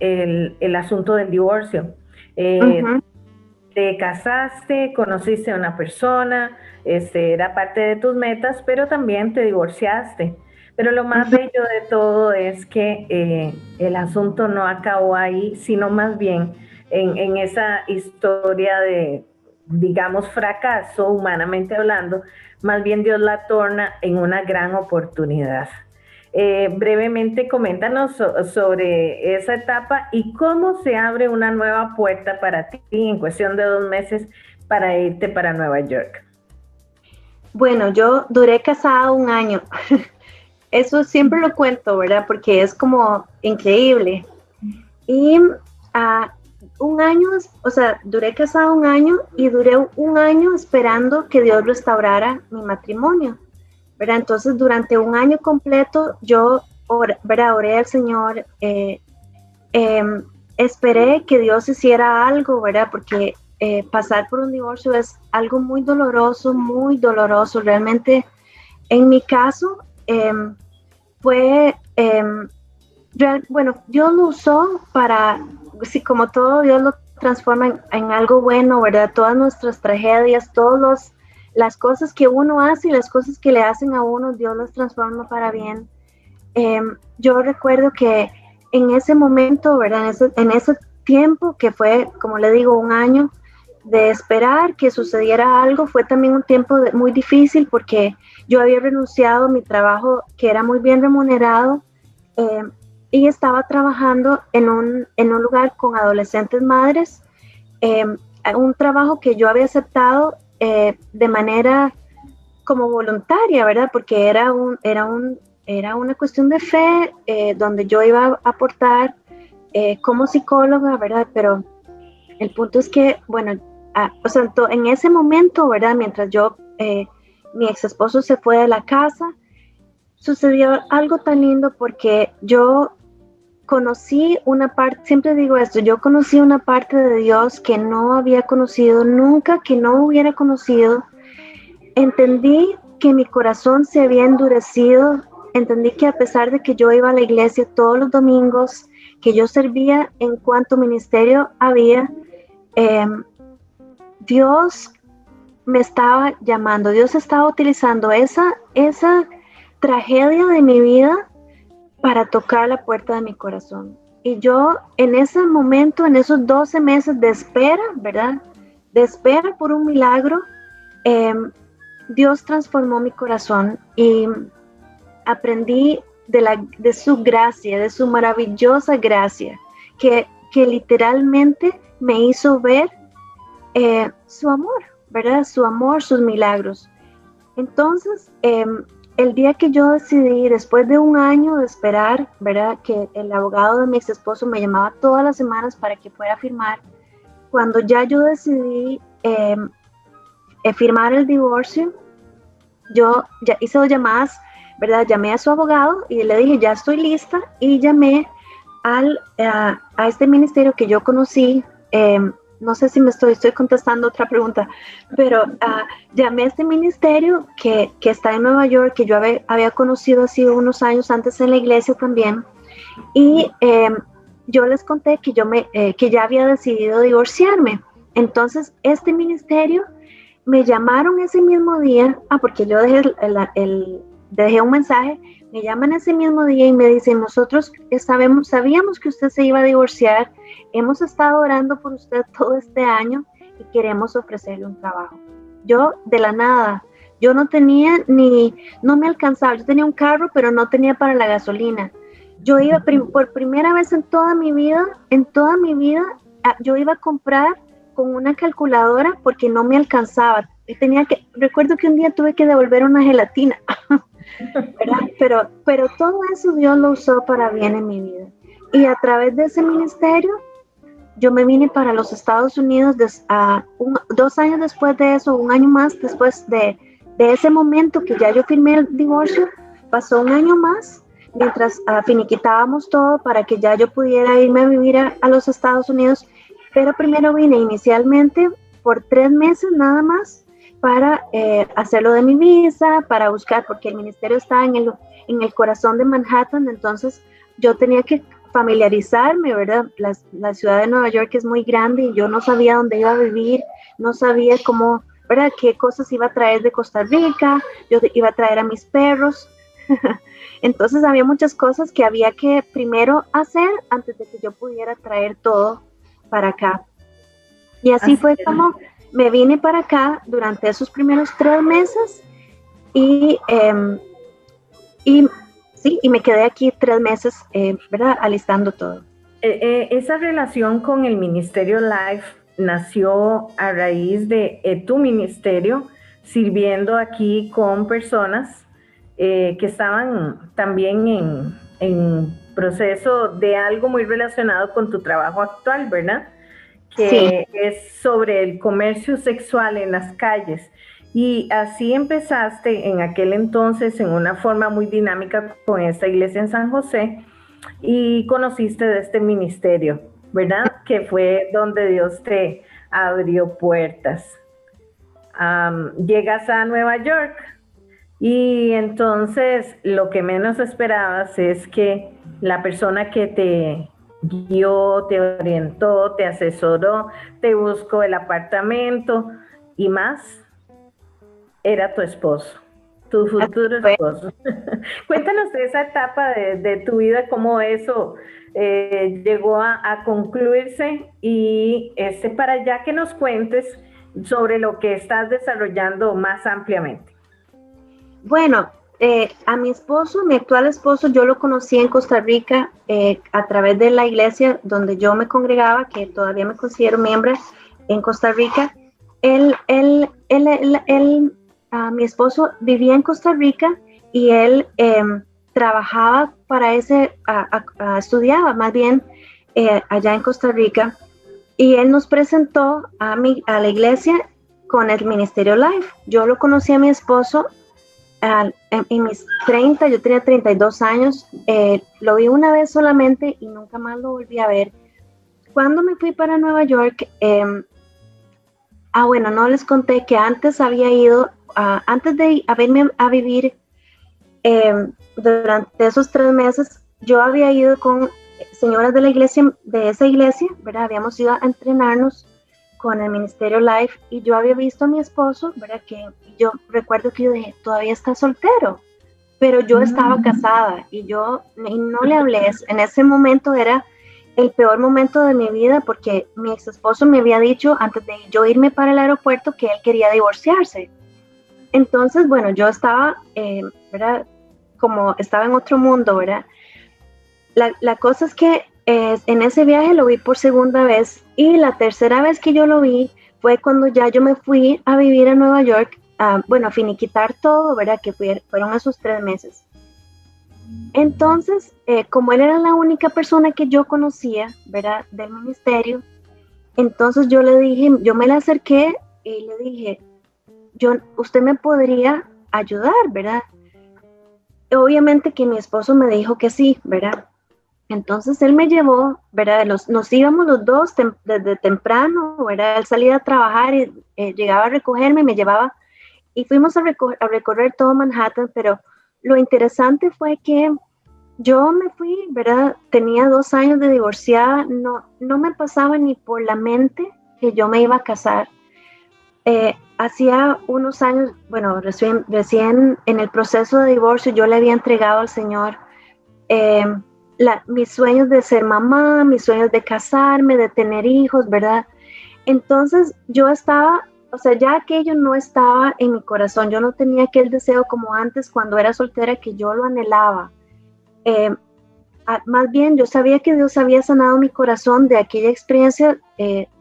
el asunto del divorcio. Te casaste, conociste a una persona, era parte de tus metas, pero también te divorciaste. Pero lo más bello de todo es que el asunto no acabó ahí, sino más bien en esa historia de, digamos, fracaso, humanamente hablando, más bien Dios la torna en una gran oportunidad. Brevemente, coméntanos sobre esa etapa y cómo se abre una nueva puerta para ti en cuestión de 2 meses para irte para Nueva York. Bueno, yo duré casada 1 año. Eso siempre lo cuento, ¿verdad? Porque es como increíble. Y 1 año, o sea, duré casada 1 año y duré 1 año esperando que Dios restaurara mi matrimonio, ¿verdad? Entonces, durante 1 año completo, yo oré al Señor, esperé que Dios hiciera algo, ¿verdad? Porque pasar por un divorcio es algo muy doloroso, realmente. En mi caso, bueno, Dios lo usó para, sí, como todo, Dios lo transforma en algo bueno, ¿verdad? Todas nuestras tragedias, las cosas que uno hace y las cosas que le hacen a uno, Dios las transforma para bien. Yo recuerdo que en ese momento, ¿verdad? En ese tiempo que fue, como le digo, 1 año de esperar que sucediera algo, fue también un tiempo muy difícil porque yo había renunciado a mi trabajo que era muy bien remunerado, y estaba trabajando en un lugar con adolescentes madres, un trabajo que yo había aceptado de manera como voluntaria, ¿verdad? Porque era una cuestión de fe, donde yo iba a aportar como psicóloga, ¿verdad? Pero el punto es que, bueno, o sea, en ese momento, ¿verdad? Mientras mi ex esposo se fue de la casa, sucedió algo tan lindo porque yo conocí una parte, siempre digo esto, yo conocí una parte de Dios que no había conocido nunca, que no hubiera conocido, entendí que mi corazón se había endurecido, entendí que a pesar de que yo iba a la iglesia todos los domingos, que yo servía en cuanto ministerio había, Dios me estaba llamando, Dios estaba utilizando esa tragedia de mi vida para tocar la puerta de mi corazón. Y yo en ese momento, en esos 12 meses de espera, ¿verdad? De espera por un milagro, Dios transformó mi corazón y aprendí de su gracia, de su maravillosa gracia, que literalmente me hizo ver su amor, ¿verdad? Su amor, sus milagros. Entonces, el día que yo decidí, después de un año de esperar, ¿verdad? Que el abogado de mi ex esposo me llamaba todas las semanas para que fuera a firmar, cuando ya yo decidí firmar el divorcio, yo ya hice 2 llamadas, ¿verdad? Llamé a su abogado y le dije, ya estoy lista, y llamé a este ministerio que yo conocí. No sé si me estoy contestando otra pregunta, pero llamé a este ministerio que está en Nueva York, que yo había conocido hace unos años antes en la iglesia también, y yo les conté que ya había decidido divorciarme. Entonces, este ministerio me llamaron ese mismo día, porque yo dejé un mensaje, me llaman ese mismo día y me dicen, nosotros sabíamos que usted se iba a divorciar, hemos estado orando por usted todo este año y queremos ofrecerle un trabajo. Yo, de la nada, yo no me alcanzaba, yo tenía un carro, pero no tenía para la gasolina. Yo iba por primera vez en toda mi vida, yo iba a comprar con una calculadora porque no me alcanzaba. Recuerdo que un día tuve que devolver una gelatina, ¿verdad? Pero todo eso Dios lo usó para bien en mi vida. Y a través de ese ministerio, yo me vine para los Estados Unidos 2 años después de eso, un año más después de ese momento que ya yo firmé el divorcio. Pasó un año más mientras finiquitábamos todo para que ya yo pudiera irme a vivir a los Estados Unidos. Pero primero vine inicialmente por 3 meses nada más para hacerlo de mi visa, para buscar, porque el ministerio está en el corazón de Manhattan, entonces yo tenía que familiarizarme, ¿verdad? La ciudad de Nueva York es muy grande y yo no sabía dónde iba a vivir, no sabía cómo, ¿verdad? Qué cosas iba a traer de Costa Rica, yo iba a traer a mis perros. Entonces había muchas cosas que había que primero hacer antes de que yo pudiera traer todo para acá. Y así fue como me vine para acá durante esos primeros 3 meses y me quedé aquí 3 meses, ¿verdad? Alistando todo. Esa relación con el Ministerio Life nació a raíz de tu ministerio sirviendo aquí con personas que estaban también en proceso de algo muy relacionado con tu trabajo actual, ¿verdad? Que sí, es sobre el comercio sexual en las calles. Y así empezaste en aquel entonces en una forma muy dinámica con esta iglesia en San José y conociste de este ministerio, ¿verdad? Que fue donde Dios te abrió puertas. Llegas a Nueva York y entonces lo que menos esperabas es que la persona que te guió, te orientó, te asesoró, te buscó el apartamento y más, era tu esposo, tu futuro esposo. Cuéntanos de esa etapa de tu vida, cómo eso llegó a concluirse y para ya que nos cuentes sobre lo que estás desarrollando más ampliamente. Bueno, a mi actual esposo, yo lo conocí en Costa Rica a través de la iglesia donde yo me congregaba, que todavía me considero miembro en Costa Rica. Mi esposo vivía en Costa Rica y él trabajaba para estudiaba más bien allá en Costa Rica, y él nos presentó a la iglesia con el Ministerio Life. Yo lo conocí a mi esposo en mis 30, yo tenía 32 años, lo vi una vez solamente y nunca más lo volví a ver. Cuando me fui para Nueva York, bueno, no les conté que antes había ido antes de haberme a vivir durante esos 3 meses, yo había ido con señoras de la iglesia, de esa iglesia, ¿verdad? Habíamos ido a entrenarnos con el Ministerio Life y yo había visto a mi esposo, ¿verdad? Que yo recuerdo que yo dije, todavía está soltero, pero yo estaba casada y no le hablé. En ese momento era el peor momento de mi vida porque mi ex esposo me había dicho antes de yo irme para el aeropuerto que él quería divorciarse. Entonces, bueno, yo estaba, ¿verdad? Como estaba en otro mundo, ¿verdad? La cosa es que en ese viaje lo vi por segunda vez y la tercera vez que yo lo vi fue cuando ya yo me fui a vivir a Nueva York, bueno, a finiquitar todo, ¿verdad? Que fueron esos 3 meses. Entonces, como él era la única persona que yo conocía, ¿verdad? Del ministerio, entonces yo me le acerqué y le dije, usted me podría ayudar, ¿verdad? Obviamente que mi esposo me dijo que sí, ¿verdad? Entonces él me llevó, ¿verdad? Nos íbamos los dos desde temprano, ¿verdad? Él salía a trabajar y llegaba a recogerme y me llevaba y fuimos a recorrer todo Manhattan, pero lo interesante fue que yo me fui, ¿verdad? Tenía 2 años de divorciada, no me pasaba ni por la mente que yo me iba a casar. Hacía unos años, bueno, recién en el proceso de divorcio yo le había entregado al Señor mis sueños de ser mamá, mis sueños de casarme, de tener hijos, ¿verdad? Entonces yo estaba, o sea, ya aquello no estaba en mi corazón, yo no tenía aquel deseo como antes cuando era soltera que yo lo anhelaba. Más bien yo sabía que Dios había sanado mi corazón de aquella experiencia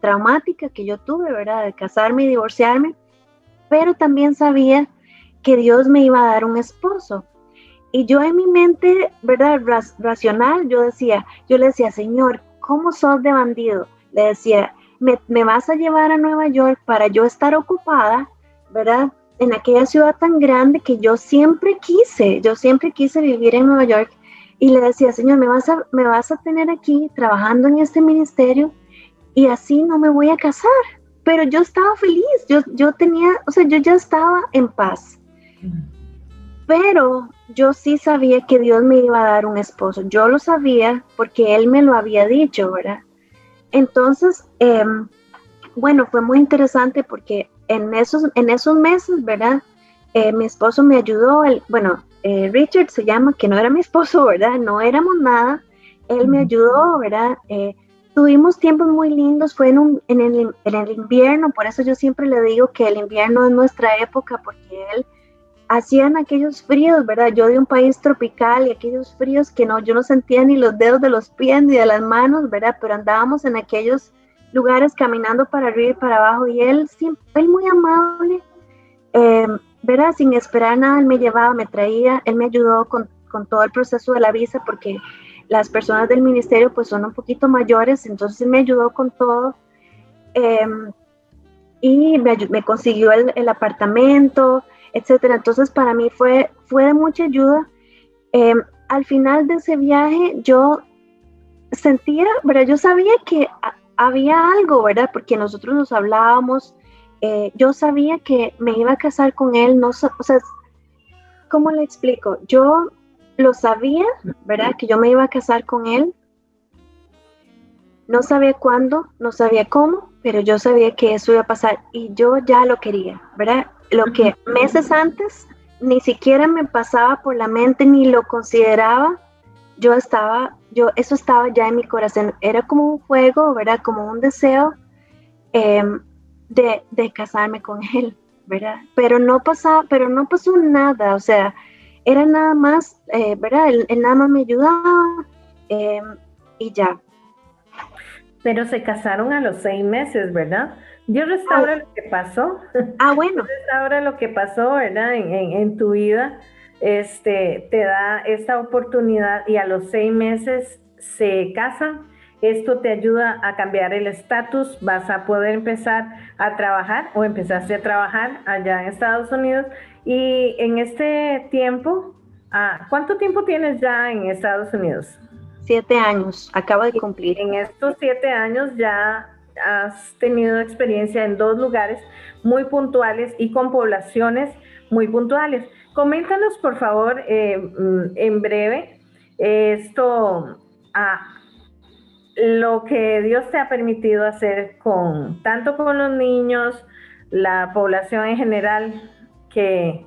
traumática que yo tuve, ¿verdad? De casarme y divorciarme, pero también sabía que Dios me iba a dar un esposo. Y yo en mi mente, ¿verdad? Racional, yo le decía, Señor, ¿cómo sos de bandido? Le decía, me vas a llevar a Nueva York para yo estar ocupada, ¿verdad? En aquella ciudad tan grande que yo siempre quise vivir en Nueva York. Y le decía, Señor, me vas a tener aquí trabajando en este ministerio y así no me voy a casar. Pero yo estaba feliz, yo ya estaba en paz. Pero yo sí sabía que Dios me iba a dar un esposo. Yo lo sabía porque Él me lo había dicho, ¿verdad? Entonces, bueno, fue muy interesante porque en esos meses, ¿verdad? Mi esposo me ayudó, Richard se llama, que no era mi esposo, ¿verdad? No éramos nada. Él me ayudó, ¿verdad? Tuvimos tiempos muy lindos, fue en el invierno, por eso yo siempre le digo que el invierno es nuestra época, porque él hacían aquellos fríos, ¿verdad? Yo de un país tropical y aquellos fríos que yo no sentía ni los dedos de los pies ni de las manos, ¿verdad? Pero andábamos en aquellos lugares caminando para arriba y para abajo y él muy amable, ¿verdad? Sin esperar nada, él me llevaba, me traía, él me ayudó con todo el proceso de la visa porque las personas del ministerio pues son un poquito mayores, entonces me ayudó con todo y me consiguió el apartamento, etcétera. Entonces para mí fue de mucha ayuda. Al final de ese viaje yo sentía, ¿verdad? Yo sabía que había algo, ¿verdad? Porque nosotros nos hablábamos, yo sabía que me iba a casar con él, o sea, ¿cómo le explico? Yo lo sabía, ¿verdad? Que yo me iba a casar con él. No sabía cuándo, no sabía cómo, pero yo sabía que eso iba a pasar y yo ya lo quería, ¿verdad? Lo que meses antes ni siquiera me pasaba por la mente ni lo consideraba, eso estaba ya en mi corazón, era como un fuego, ¿verdad? Como un deseo de casarme con él, ¿verdad? Pero no pasó nada, o sea, era nada más, ¿verdad? Él nada más me ayudaba y ya. Pero se casaron a los 6 meses, ¿verdad? Dios restaura lo que pasó. Bueno. Dios restaura lo que pasó, ¿verdad? En tu vida, te da esta oportunidad y a los 6 meses se casan. Esto te ayuda a cambiar el estatus, vas a poder empezar a trabajar o empezaste a trabajar allá en Estados Unidos. Y en este tiempo, ¿cuánto tiempo tienes ya en Estados Unidos? 7 años, acabo de cumplir. En estos 7 años ya has tenido experiencia en 2 lugares muy puntuales y con poblaciones muy puntuales. Coméntanos, por favor, en breve, lo que Dios te ha permitido hacer tanto con los niños, la población en general que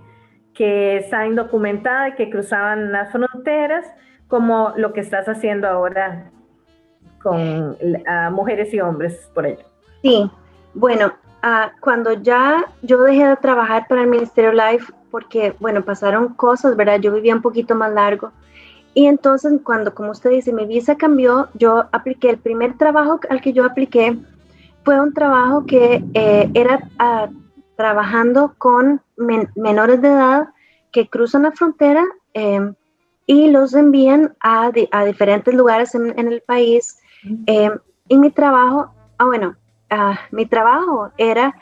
está indocumentada y que cruzaban las fronteras, como lo que estás haciendo ahora con mujeres y hombres por ello. Sí, bueno, cuando ya yo dejé de trabajar para el Ministerio Life, porque, bueno, pasaron cosas, ¿verdad? Yo vivía un poquito más largo. Y entonces, cuando, como usted dice, mi visa cambió, yo apliqué, el primer trabajo al que yo apliqué fue un trabajo que era trabajando con menores de edad que cruzan la frontera y los envían a diferentes lugares en el país. Y mi trabajo, mi trabajo era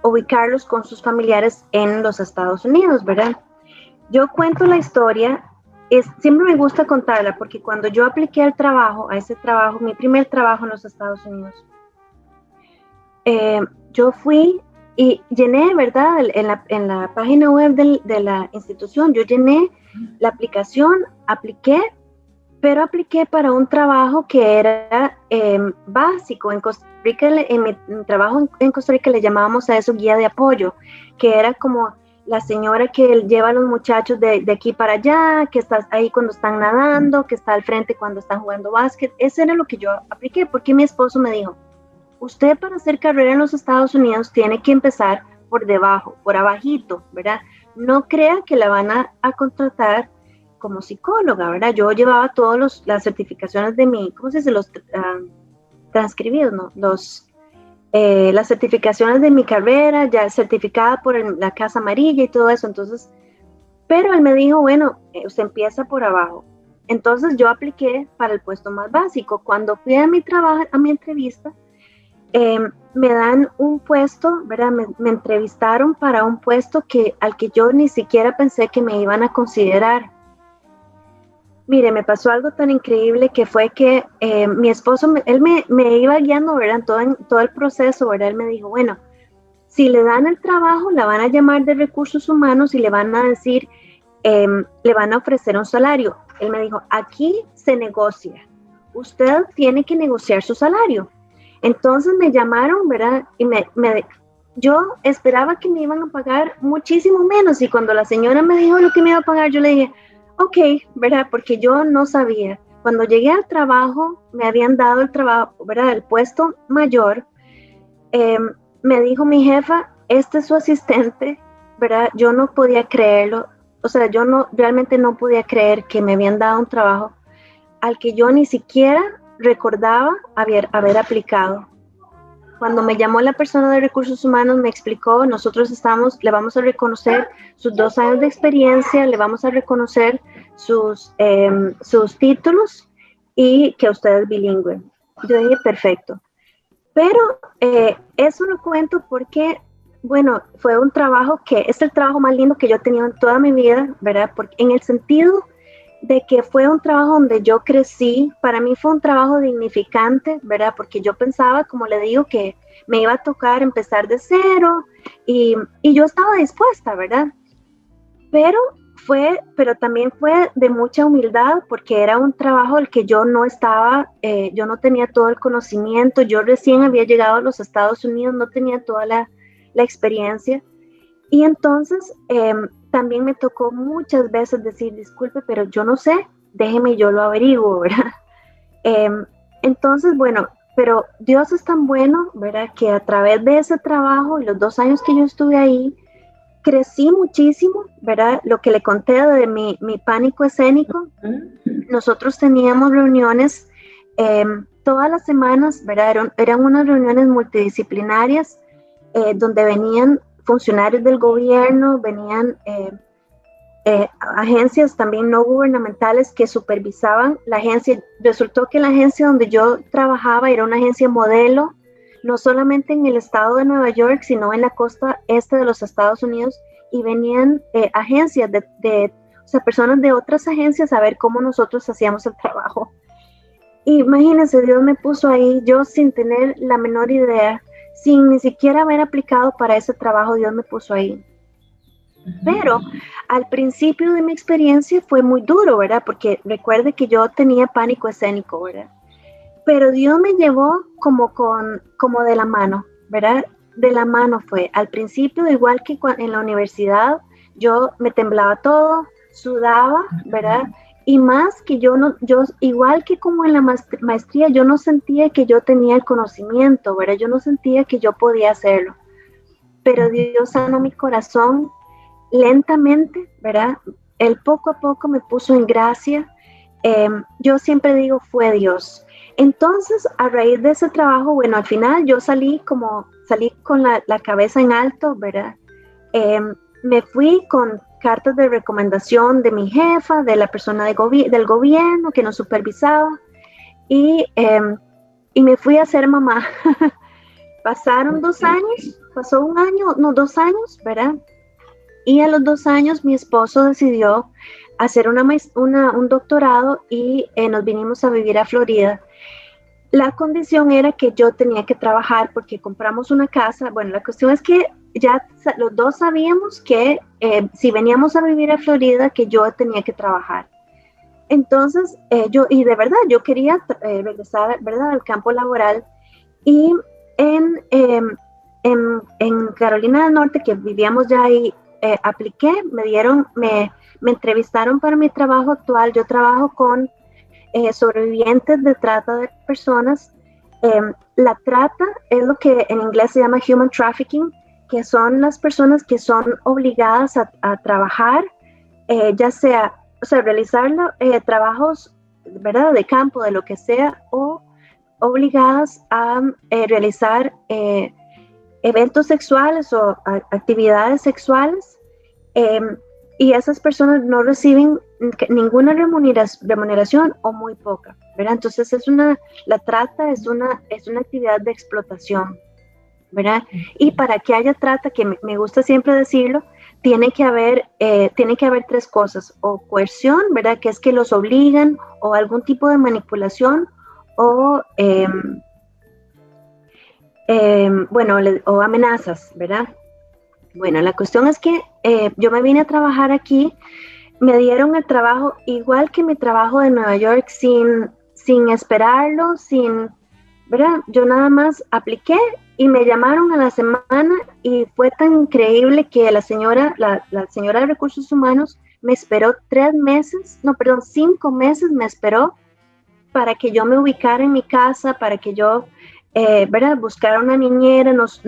ubicarlos con sus familiares en los Estados Unidos, ¿verdad? Yo cuento la historia, siempre me gusta contarla porque cuando yo apliqué a ese trabajo, mi primer trabajo en los Estados Unidos, yo fui y llené, ¿verdad? En la página web de la institución, yo llené la aplicación, pero apliqué para un trabajo que era básico. En Costa Rica, en mi trabajo en Costa Rica le llamábamos a eso guía de apoyo, que era como la señora que lleva a los muchachos de aquí para allá, que está ahí cuando están nadando, que está al frente cuando están jugando básquet. Eso era lo que yo apliqué, porque mi esposo me dijo, usted para hacer carrera en los Estados Unidos tiene que empezar por debajo, por abajito, ¿verdad? No crea que la van a contratar como psicóloga, ¿verdad? Yo llevaba todas las certificaciones de ¿cómo se dice? Los transcribidos, ¿no? Las certificaciones de mi carrera, ya certificada por la Casa Amarilla y todo eso, entonces, pero él me dijo, bueno, usted empieza por abajo. Entonces yo apliqué para el puesto más básico. Cuando fui a mi trabajo, a mi entrevista, me dan un puesto, ¿verdad? Me entrevistaron para un puesto al que yo ni siquiera pensé que me iban a considerar. Mire, me pasó algo tan increíble que fue que mi esposo, él me iba guiando, ¿verdad? En todo el proceso, ¿verdad? Él me dijo, bueno, si le dan el trabajo, la van a llamar de recursos humanos y le van a decir, le van a ofrecer un salario. Él me dijo, aquí se negocia. Usted tiene que negociar su salario. Entonces me llamaron, ¿verdad? Y yo esperaba que me iban a pagar muchísimo menos. Y cuando la señora me dijo lo que me iba a pagar, yo le dije, ok, ¿verdad? Porque yo no sabía. Cuando llegué al trabajo, me habían dado el trabajo, ¿verdad? El puesto mayor. Me dijo mi jefa, este es su asistente, ¿verdad? Yo no podía creerlo. O sea, realmente no podía creer que me habían dado un trabajo al que yo ni siquiera recordaba haber aplicado. Cuando me llamó la persona de recursos humanos, me explicó, nosotros le vamos a reconocer sus 2 años de experiencia, le vamos a reconocer sus títulos y que usted es bilingüe. Yo dije, perfecto. Pero eso lo cuento porque, bueno, fue un trabajo que es el trabajo más lindo que yo he tenido en toda mi vida, ¿verdad? Porque en el sentido de que fue un trabajo donde yo crecí, para mí fue un trabajo dignificante, ¿verdad? Porque yo pensaba, como le digo, que me iba a tocar empezar de cero y yo estaba dispuesta, ¿verdad? Pero también fue de mucha humildad porque era un trabajo al que yo no tenía todo el conocimiento, yo recién había llegado a los Estados Unidos, no tenía toda la experiencia y entonces también me tocó muchas veces decir, disculpe, pero yo no sé, déjeme, yo lo averiguo, ¿verdad? Entonces, bueno, pero Dios es tan bueno, ¿verdad? Que a través de ese trabajo y los 2 años que yo estuve ahí, crecí muchísimo, ¿verdad? Lo que le conté de mi pánico escénico, nosotros teníamos reuniones todas las semanas, ¿verdad? Eran unas reuniones multidisciplinarias donde venían funcionarios del gobierno, venían agencias también no gubernamentales que supervisaban la agencia. Resultó que la agencia donde yo trabajaba era una agencia modelo, no solamente en el estado de Nueva York, sino en la costa este de los Estados Unidos, y venían agencias o sea, personas de otras agencias a ver cómo nosotros hacíamos el trabajo. Imagínense, Dios me puso ahí, yo sin tener la menor idea, sin ni siquiera haber aplicado para ese trabajo, Dios me puso ahí. Pero al principio de mi experiencia fue muy duro, ¿verdad? Porque recuerde que yo tenía pánico escénico, ¿verdad? Pero Dios me llevó como de la mano, ¿verdad? De la mano fue. Al principio, igual que en la universidad, yo me temblaba todo, sudaba, ¿verdad? Y más que yo, igual que como en la maestría, yo no sentía que yo tenía el conocimiento, ¿verdad? Yo no sentía que yo podía hacerlo. Pero Dios sanó mi corazón lentamente, ¿verdad? Él poco a poco me puso en gracia. Yo siempre digo, fue Dios. Entonces, a raíz de ese trabajo, bueno, al final yo salí con la cabeza en alto, ¿verdad? Me fui con cartas de recomendación de mi jefa, de la persona del gobierno que nos supervisaba, y me fui a ser mamá. Pasaron 2 años, pasó 1 año, no, 2 años, ¿verdad? Y a los 2 años mi esposo decidió hacer un doctorado y nos vinimos a vivir a Florida. La condición era que yo tenía que trabajar porque compramos una casa. Bueno, la cuestión es que ya los dos sabíamos que si veníamos a vivir a Florida, que yo tenía que trabajar. Entonces, y de verdad, yo quería regresar, ¿verdad?, al campo laboral. Y en Carolina del Norte, que vivíamos ya ahí, apliqué, me entrevistaron para mi trabajo actual. Yo trabajo con sobrevivientes de trata de personas. La trata es lo que en inglés se llama human trafficking, que son las personas que son obligadas a trabajar, ya sea, o sea, realizar trabajos, ¿verdad?, de campo, de lo que sea, o obligadas a realizar eventos sexuales o actividades sexuales, y esas personas no reciben ninguna remuneración o muy poca, ¿verdad? Entonces la trata es una actividad de explotación, ¿verdad? Y para que haya trata, que me gusta siempre decirlo, tiene que haber 3 cosas: o coerción, ¿verdad?, que es que los obligan, o algún tipo de manipulación, o o amenazas, ¿verdad? Bueno, la cuestión es que yo me vine a trabajar aquí, me dieron el trabajo igual que mi trabajo de Nueva York, sin esperarlo, ¿verdad? Yo nada más apliqué y me llamaron a la semana, y fue tan increíble que la señora de Recursos Humanos me esperó 5 meses me esperó para que yo me ubicara en mi casa, para que yo ¿verdad?, buscar una niñera, nos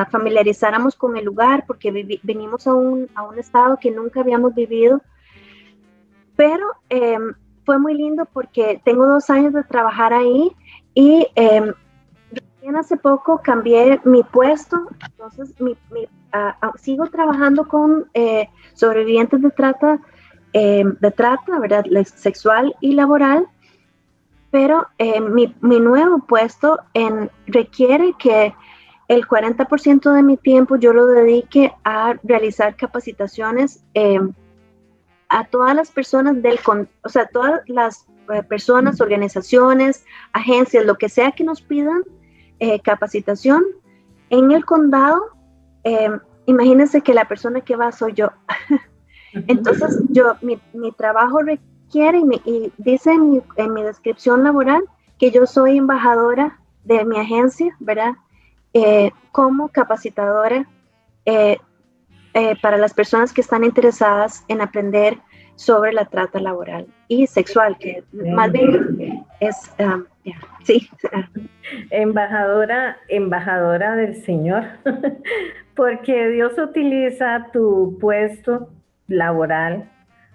familiarizáramos con el lugar, porque venimos a un estado que nunca habíamos vivido. Pero fue muy lindo porque tengo 2 años de trabajar ahí, y recién hace poco cambié mi puesto. Entonces sigo trabajando con sobrevivientes de trata, ¿verdad?, sexual y laboral. Pero mi nuevo puesto requiere que el 40% de mi tiempo yo lo dedique a realizar capacitaciones a todas las personas o sea, todas las personas, organizaciones, agencias, lo que sea que nos pidan capacitación en el condado. Imagínense que la persona que va soy yo. Entonces, mi trabajo requiere, y dice en mi descripción laboral que yo soy embajadora de mi agencia, ¿verdad?, como capacitadora para las personas que están interesadas en aprender sobre la trata laboral y sexual, que más bien es, sí. Embajadora del Señor, porque Dios utiliza tu puesto laboral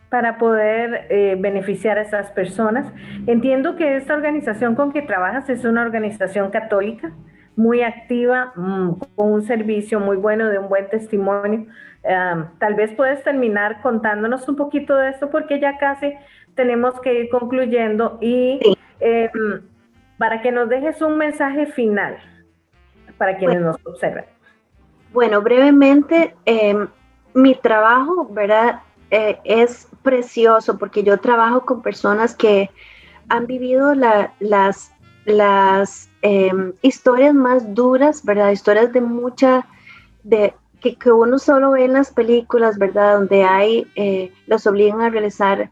para poder beneficiar a esas personas. Entiendo que esta organización con que trabajas es una organización católica, muy activa, con un servicio muy bueno, de un buen testimonio. Tal vez puedes terminar contándonos un poquito de esto, porque ya casi tenemos que ir concluyendo, y para que nos dejes un mensaje final para quienes nos observan. Bueno, brevemente, mi trabajo, ¿verdad?, es precioso, porque yo trabajo con personas que han vivido las historias más duras, ¿verdad? Historias de que uno solo ve en las películas, ¿verdad? Donde los obligan a realizar,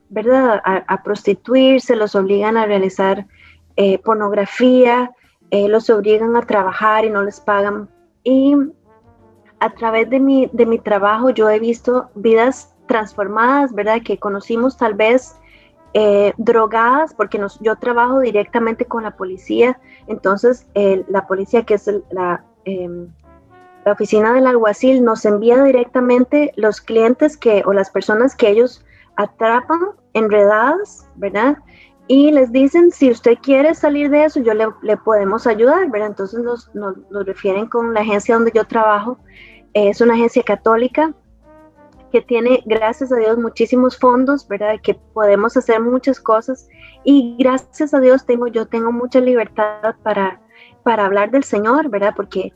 ¿verdad? A prostituirse, los obligan a realizar pornografía, los obligan a trabajar y no les pagan. Y a través de mi trabajo yo he visto vidas transformadas, ¿verdad? Que conocimos tal vez drogadas, porque yo trabajo directamente con la policía. Entonces la policía, que es la oficina del alguacil, nos envía directamente los clientes o las personas que ellos atrapan enredadas, ¿verdad? Y les dicen, si usted quiere salir de eso, yo le podemos ayudar, ¿verdad? Entonces nos refieren con la agencia donde yo trabajo. Es una agencia católica que tiene, gracias a Dios, muchísimos fondos, ¿verdad? Que podemos hacer muchas cosas, y gracias a Dios yo tengo mucha libertad para hablar del Señor, ¿verdad? Porque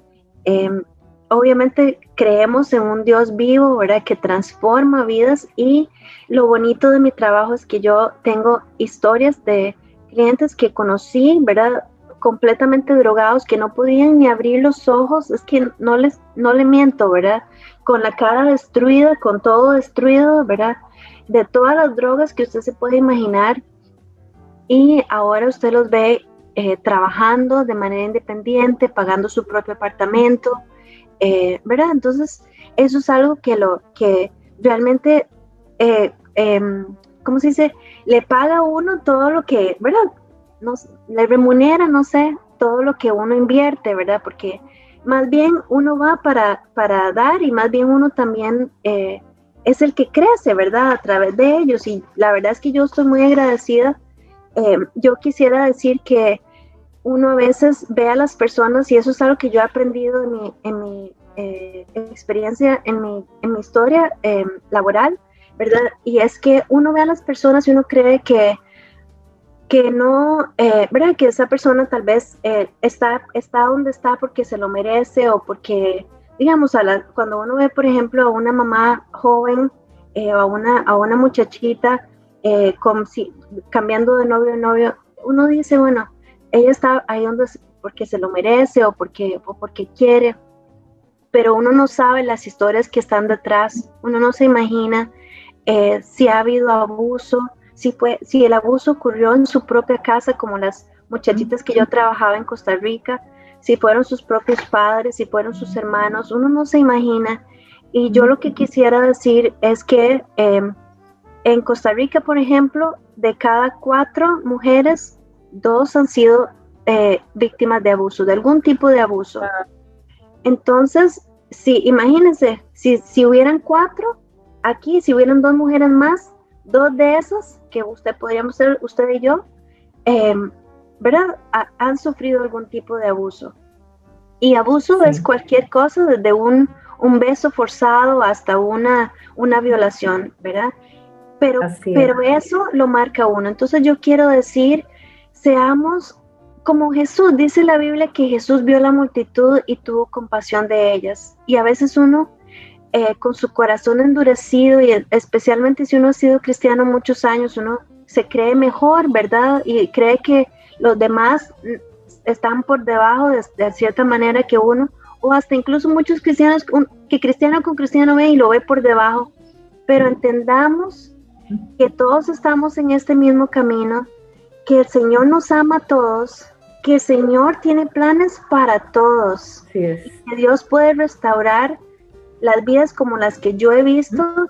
obviamente creemos en un Dios vivo, ¿verdad? Que transforma vidas, y lo bonito de mi trabajo es que yo tengo historias de clientes que conocí, ¿verdad? Completamente drogados, que no podían ni abrir los ojos, es que no le miento, ¿verdad? Con la cara destruida, con todo destruido, ¿verdad? De todas las drogas que usted se puede imaginar, y ahora usted los ve trabajando de manera independiente, pagando su propio apartamento, ¿verdad? Entonces, eso es algo que realmente, ¿cómo se dice? Le paga a uno todo lo que, ¿verdad? Le remunera, no sé, todo lo que uno invierte, ¿verdad? Porque más bien uno va para dar, y más bien uno también es el que crece, ¿verdad? A través de ellos, y la verdad es que yo estoy muy agradecida. Yo quisiera decir que uno a veces ve a las personas, y eso es algo que yo he aprendido en mi experiencia, en mi historia laboral, ¿verdad? Y es que uno ve a las personas y uno cree que no, ¿verdad? Que esa persona tal vez está donde está porque se lo merece, o porque, digamos, cuando uno ve, por ejemplo, a una mamá joven o a una muchachita cambiando de novio en novio, uno dice, bueno, ella está ahí porque se lo merece, o porque quiere, pero uno no sabe las historias que están detrás, uno no se imagina si ha habido abuso, si el abuso ocurrió en su propia casa, como las muchachitas que yo trabajaba en Costa Rica, si fueron sus propios padres, si fueron sus hermanos, uno no se imagina. Y yo lo que quisiera decir es que en Costa Rica, por ejemplo, de cada 4 mujeres, 2 han sido víctimas de abuso, de algún tipo de abuso. Entonces, imagínense, si hubieran 4 aquí, si hubieran 2 mujeres más, 2 de esas, que podríamos ser usted y yo, ¿verdad? Han sufrido algún tipo de abuso. Y abuso es cualquier cosa, desde un beso forzado hasta una violación, ¿verdad? Pero eso lo marca uno. Entonces yo quiero decir, seamos como Jesús. Dice la Biblia que Jesús vio la multitud y tuvo compasión de ellas. Y a veces uno, con su corazón endurecido, y especialmente si uno ha sido cristiano muchos años, uno se cree mejor, ¿verdad? Y cree que los demás están por debajo de cierta manera que uno, o hasta incluso muchos cristianos que cristiano con cristiano ve y lo ve por debajo. Pero entendamos que todos estamos en este mismo camino, que el Señor nos ama a todos, que el Señor tiene planes para todos, sí es. Y que Dios puede restaurar las vidas como las que yo he visto,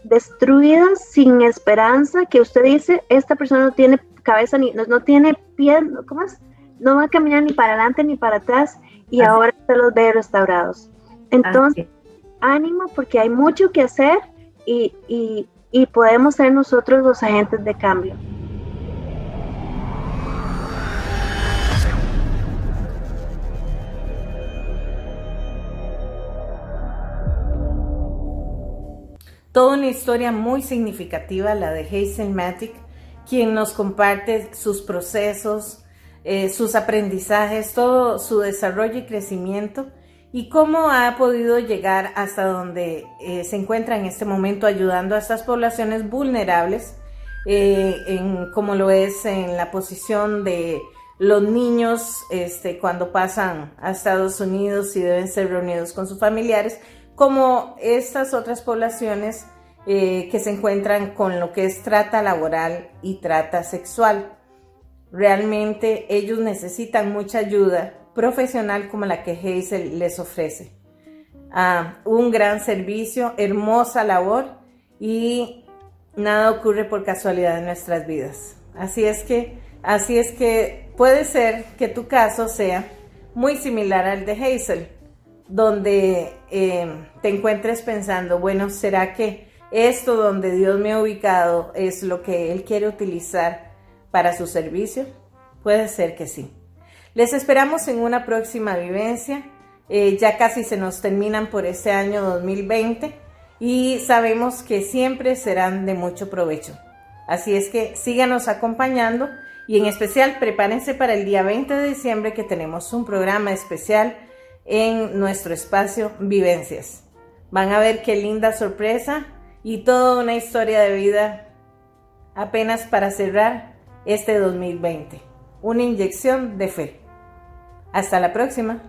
destruidas, sin esperanza, que usted dice, esta persona no tiene cabeza, no tiene pie, ¿cómo es? No va a caminar ni para adelante ni para atrás, y ahora se los ve restaurados. Entonces, ánimo, porque hay mucho que hacer, y podemos ser nosotros los agentes de cambio. Toda una historia muy significativa, la de Hazel Matic, quien nos comparte sus procesos, sus aprendizajes, todo su desarrollo y crecimiento, y cómo ha podido llegar hasta donde se encuentra en este momento, ayudando a estas poblaciones vulnerables como lo es en la posición de los niños cuando pasan a Estados Unidos y deben ser reunidos con sus familiares, como estas otras poblaciones que se encuentran con lo que es trata laboral y trata sexual. Realmente ellos necesitan mucha ayuda profesional como la que Hazel les ofrece. Un gran servicio, hermosa labor, y nada ocurre por casualidad en nuestras vidas. Así es que puede ser que tu caso sea muy similar al de Hazel, donde te encuentres pensando, bueno, ¿será que esto donde Dios me ha ubicado es lo que Él quiere utilizar para su servicio? Puede ser que sí. Les esperamos en una próxima vivencia. Ya casi se nos terminan por este año 2020 y sabemos que siempre serán de mucho provecho. Así es que síganos acompañando y en especial prepárense para el día 20 de diciembre, que tenemos un programa especial en nuestro espacio Vivencias. Van a ver qué linda sorpresa y toda una historia de vida apenas para cerrar este 2020. Una inyección de fe. Hasta la próxima.